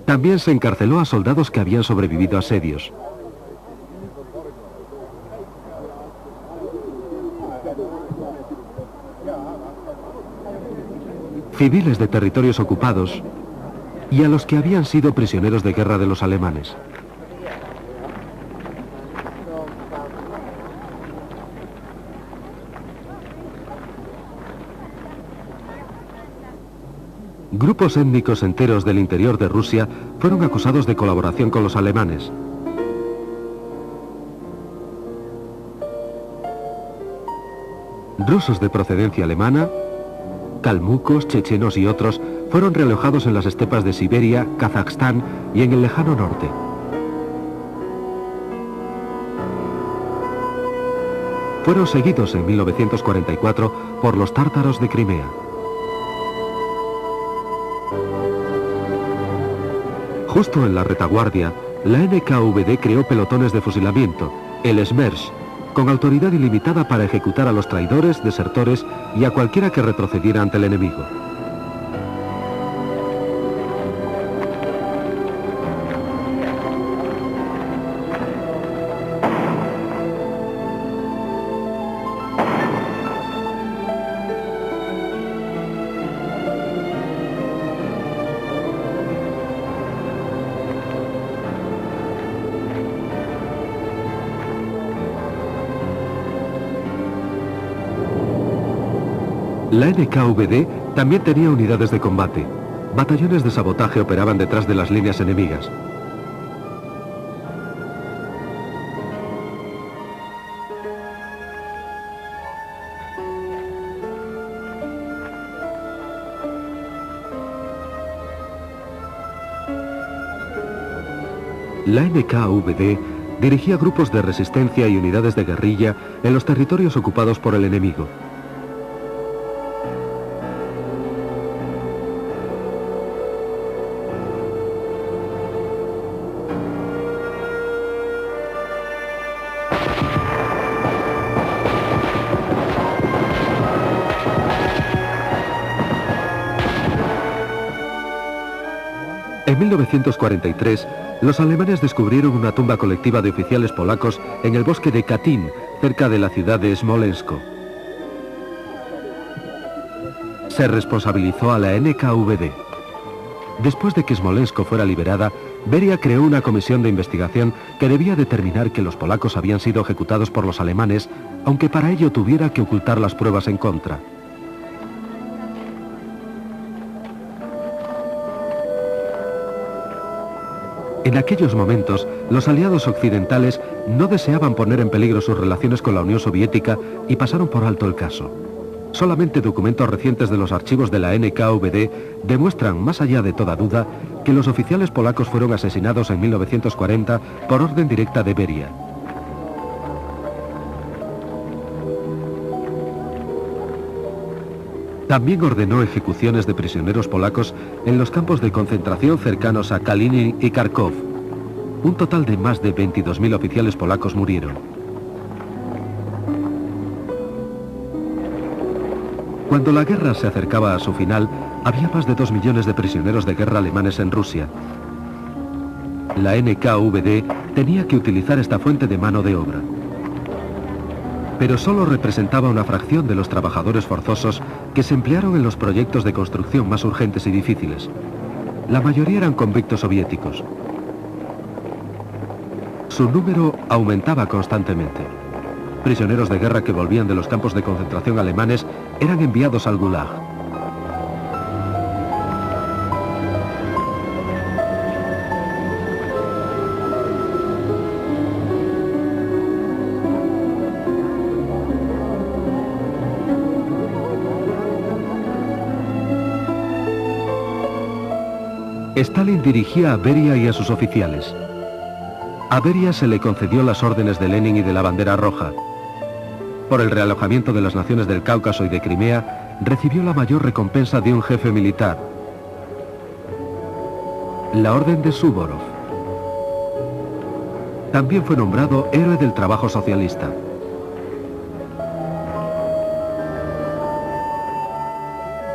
También se encarceló a soldados que habían sobrevivido a asedios. Civiles de territorios ocupados y a los que habían sido prisioneros de guerra de los alemanes. Grupos étnicos enteros del interior de Rusia fueron acusados de colaboración con los alemanes. Rusos de procedencia alemana, calmucos, chechenos y otros fueron realojados en las estepas de Siberia, Kazajstán y en el lejano norte. Fueron seguidos en 1944 por los tártaros de Crimea. Justo en la retaguardia, la NKVD creó pelotones de fusilamiento, el Smersh, con autoridad ilimitada para ejecutar a los traidores, desertores y a cualquiera que retrocediera ante el enemigo. La NKVD también tenía unidades de combate. Batallones de sabotaje operaban detrás de las líneas enemigas. La NKVD dirigía grupos de resistencia y unidades de guerrilla en los territorios ocupados por el enemigo. En 1943, los alemanes descubrieron una tumba colectiva de oficiales polacos en el bosque de Katyn, cerca de la ciudad de Smolensk. Se responsabilizó a la NKVD. Después de que Smolensk fuera liberada, Beria creó una comisión de investigación que debía determinar que los polacos habían sido ejecutados por los alemanes, aunque para ello tuviera que ocultar las pruebas en contra. En aquellos momentos, los aliados occidentales no deseaban poner en peligro sus relaciones con la Unión Soviética y pasaron por alto el caso. Solamente documentos recientes de los archivos de la NKVD demuestran, más allá de toda duda, que los oficiales polacos fueron asesinados en 1940 por orden directa de Beria. También ordenó ejecuciones de prisioneros polacos en los campos de concentración cercanos a Kalinin y Kharkov. Un total de más de 22.000 oficiales polacos murieron. Cuando la guerra se acercaba a su final, había más de 2 millones de prisioneros de guerra alemanes en Rusia. La NKVD tenía que utilizar esta fuente de mano de obra. Pero solo representaba una fracción de los trabajadores forzosos que se emplearon en los proyectos de construcción más urgentes y difíciles. La mayoría eran convictos soviéticos. Su número aumentaba constantemente. Prisioneros de guerra que volvían de los campos de concentración alemanes eran enviados al Gulag. Stalin dirigía a Beria y a sus oficiales. A Beria se le concedió las órdenes de Lenin y de la Bandera Roja. Por el realojamiento de las naciones del Cáucaso y de Crimea, recibió la mayor recompensa de un jefe militar, la Orden de Suvorov. También fue nombrado héroe del trabajo socialista.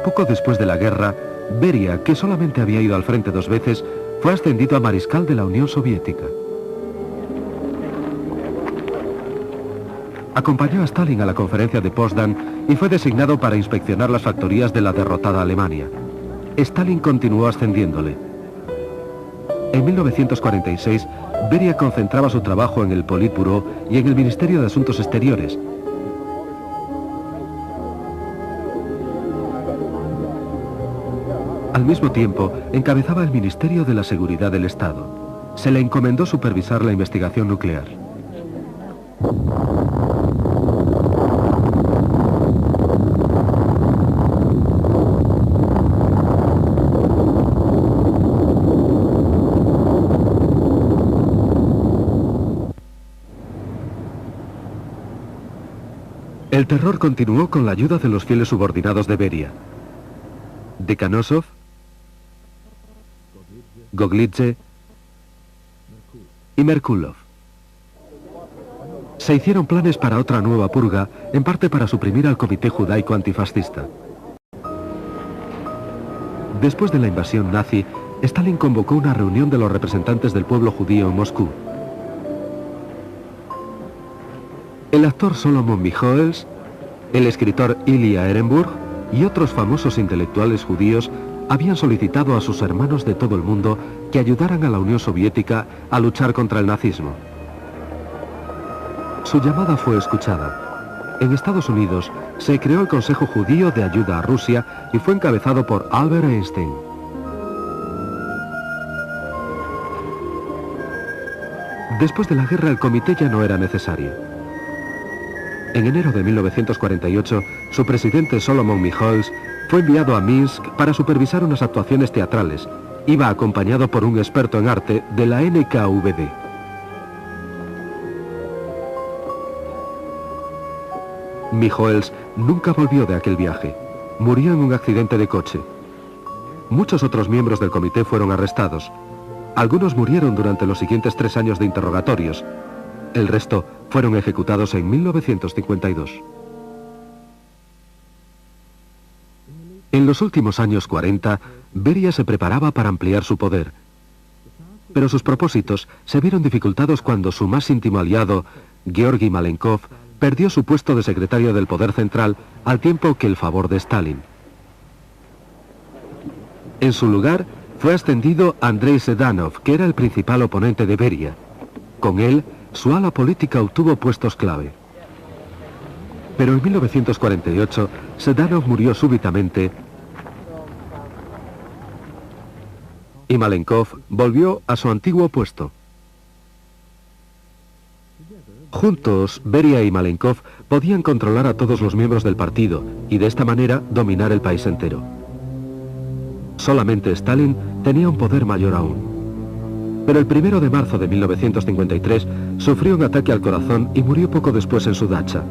Poco después de la guerra, Beria, que solamente había ido al frente 2 veces, fue ascendido a mariscal de la Unión Soviética. Acompañó a Stalin a la conferencia de Potsdam y fue designado para inspeccionar las factorías de la derrotada Alemania. Stalin continuó ascendiéndole. En 1946, Beria concentraba su trabajo en el Politburó y en el Ministerio de Asuntos Exteriores. Al mismo tiempo, encabezaba el Ministerio de la Seguridad del Estado. Se le encomendó supervisar la investigación nuclear. El terror continuó con la ayuda de los fieles subordinados de Beria. Dekhanosov, Goglidze y Merkulov. Se hicieron planes para otra nueva purga, en parte para suprimir al Comité Judaico Antifascista. Después de la invasión nazi, Stalin convocó una reunión de los representantes del pueblo judío en Moscú. El actor Solomon Michoels, el escritor Ilya Ehrenburg y otros famosos intelectuales judíos habían solicitado a sus hermanos de todo el mundo que ayudaran a la Unión Soviética a luchar contra el nazismo. Su llamada fue escuchada. En Estados Unidos se creó el Consejo Judío de Ayuda a Rusia y fue encabezado por Albert Einstein. Después de la guerra el comité ya no era necesario. En enero de 1948, su presidente Solomon Michoels fue enviado a Minsk para supervisar unas actuaciones teatrales. Iba acompañado por un experto en arte de la NKVD. Michoels nunca volvió de aquel viaje. Murió en un accidente de coche. Muchos otros miembros del comité fueron arrestados. Algunos murieron durante los siguientes 3 años de interrogatorios. El resto fueron ejecutados en 1952. En los últimos años 40, Beria se preparaba para ampliar su poder. Pero sus propósitos se vieron dificultados cuando su más íntimo aliado, Georgi Malenkov, perdió su puesto de secretario del Poder Central al tiempo que el favor de Stalin. En su lugar, fue ascendido Andrei Sedanov, que era el principal oponente de Beria. Con él, su ala política obtuvo puestos clave. Pero en 1948, Sedanov murió súbitamente y Malenkov volvió a su antiguo puesto. Juntos, Beria y Malenkov podían controlar a todos los miembros del partido y de esta manera dominar el país entero. Solamente Stalin tenía un poder mayor aún. Pero el 1 de marzo de 1953 sufrió un ataque al corazón y murió poco después en su dacha.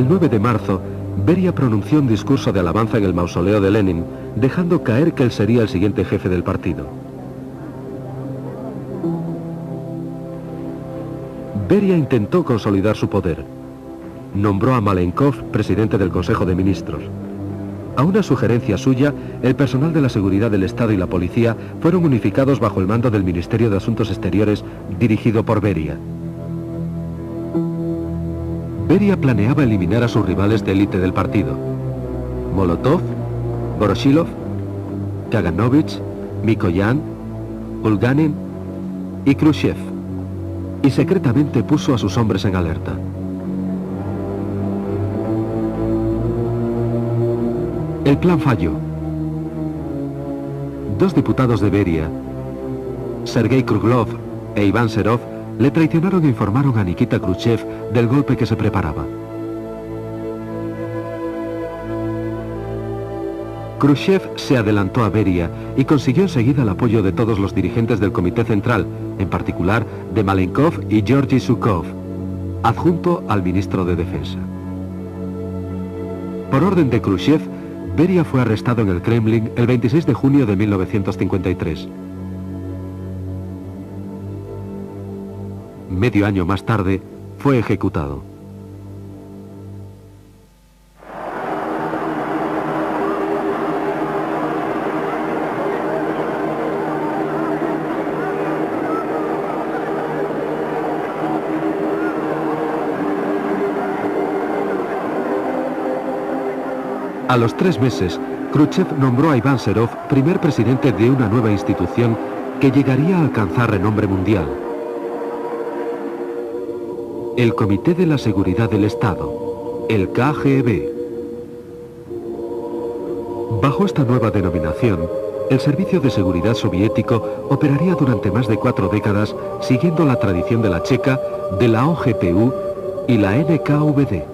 El 9 de marzo, Beria pronunció un discurso de alabanza en el mausoleo de Lenin, dejando caer que él sería el siguiente jefe del partido. Beria intentó consolidar su poder. Nombró a Malenkov presidente del Consejo de Ministros. A una sugerencia suya, el personal de la seguridad del Estado y la policía fueron unificados bajo el mando del Ministerio de Asuntos Exteriores, dirigido por Beria. Beria planeaba eliminar a sus rivales de élite del partido: Molotov, Voroshilov, Kaganovich, Mikoyan, Bulganin y Khrushchev, y secretamente puso a sus hombres en alerta. El plan falló. Dos diputados de Beria, Sergei Kruglov e Iván Serov, le traicionaron e informaron a Nikita Khrushchev del golpe que se preparaba. Khrushchev se adelantó a Beria y consiguió enseguida el apoyo de todos los dirigentes del Comité Central, en particular de Malenkov y Georgy Zhukov, adjunto al ministro de Defensa. Por orden de Khrushchev, Beria fue arrestado en el Kremlin el 26 de junio de 1953. Medio año más tarde, fue ejecutado. A los 3 meses, Khrushchev nombró a Iván Serov primer presidente de una nueva institución que llegaría a alcanzar renombre mundial: el Comité de la Seguridad del Estado, el KGB. Bajo esta nueva denominación, el servicio de seguridad soviético operaría durante más de 4 décadas, siguiendo la tradición de la Checa, de la OGPU y la NKVD.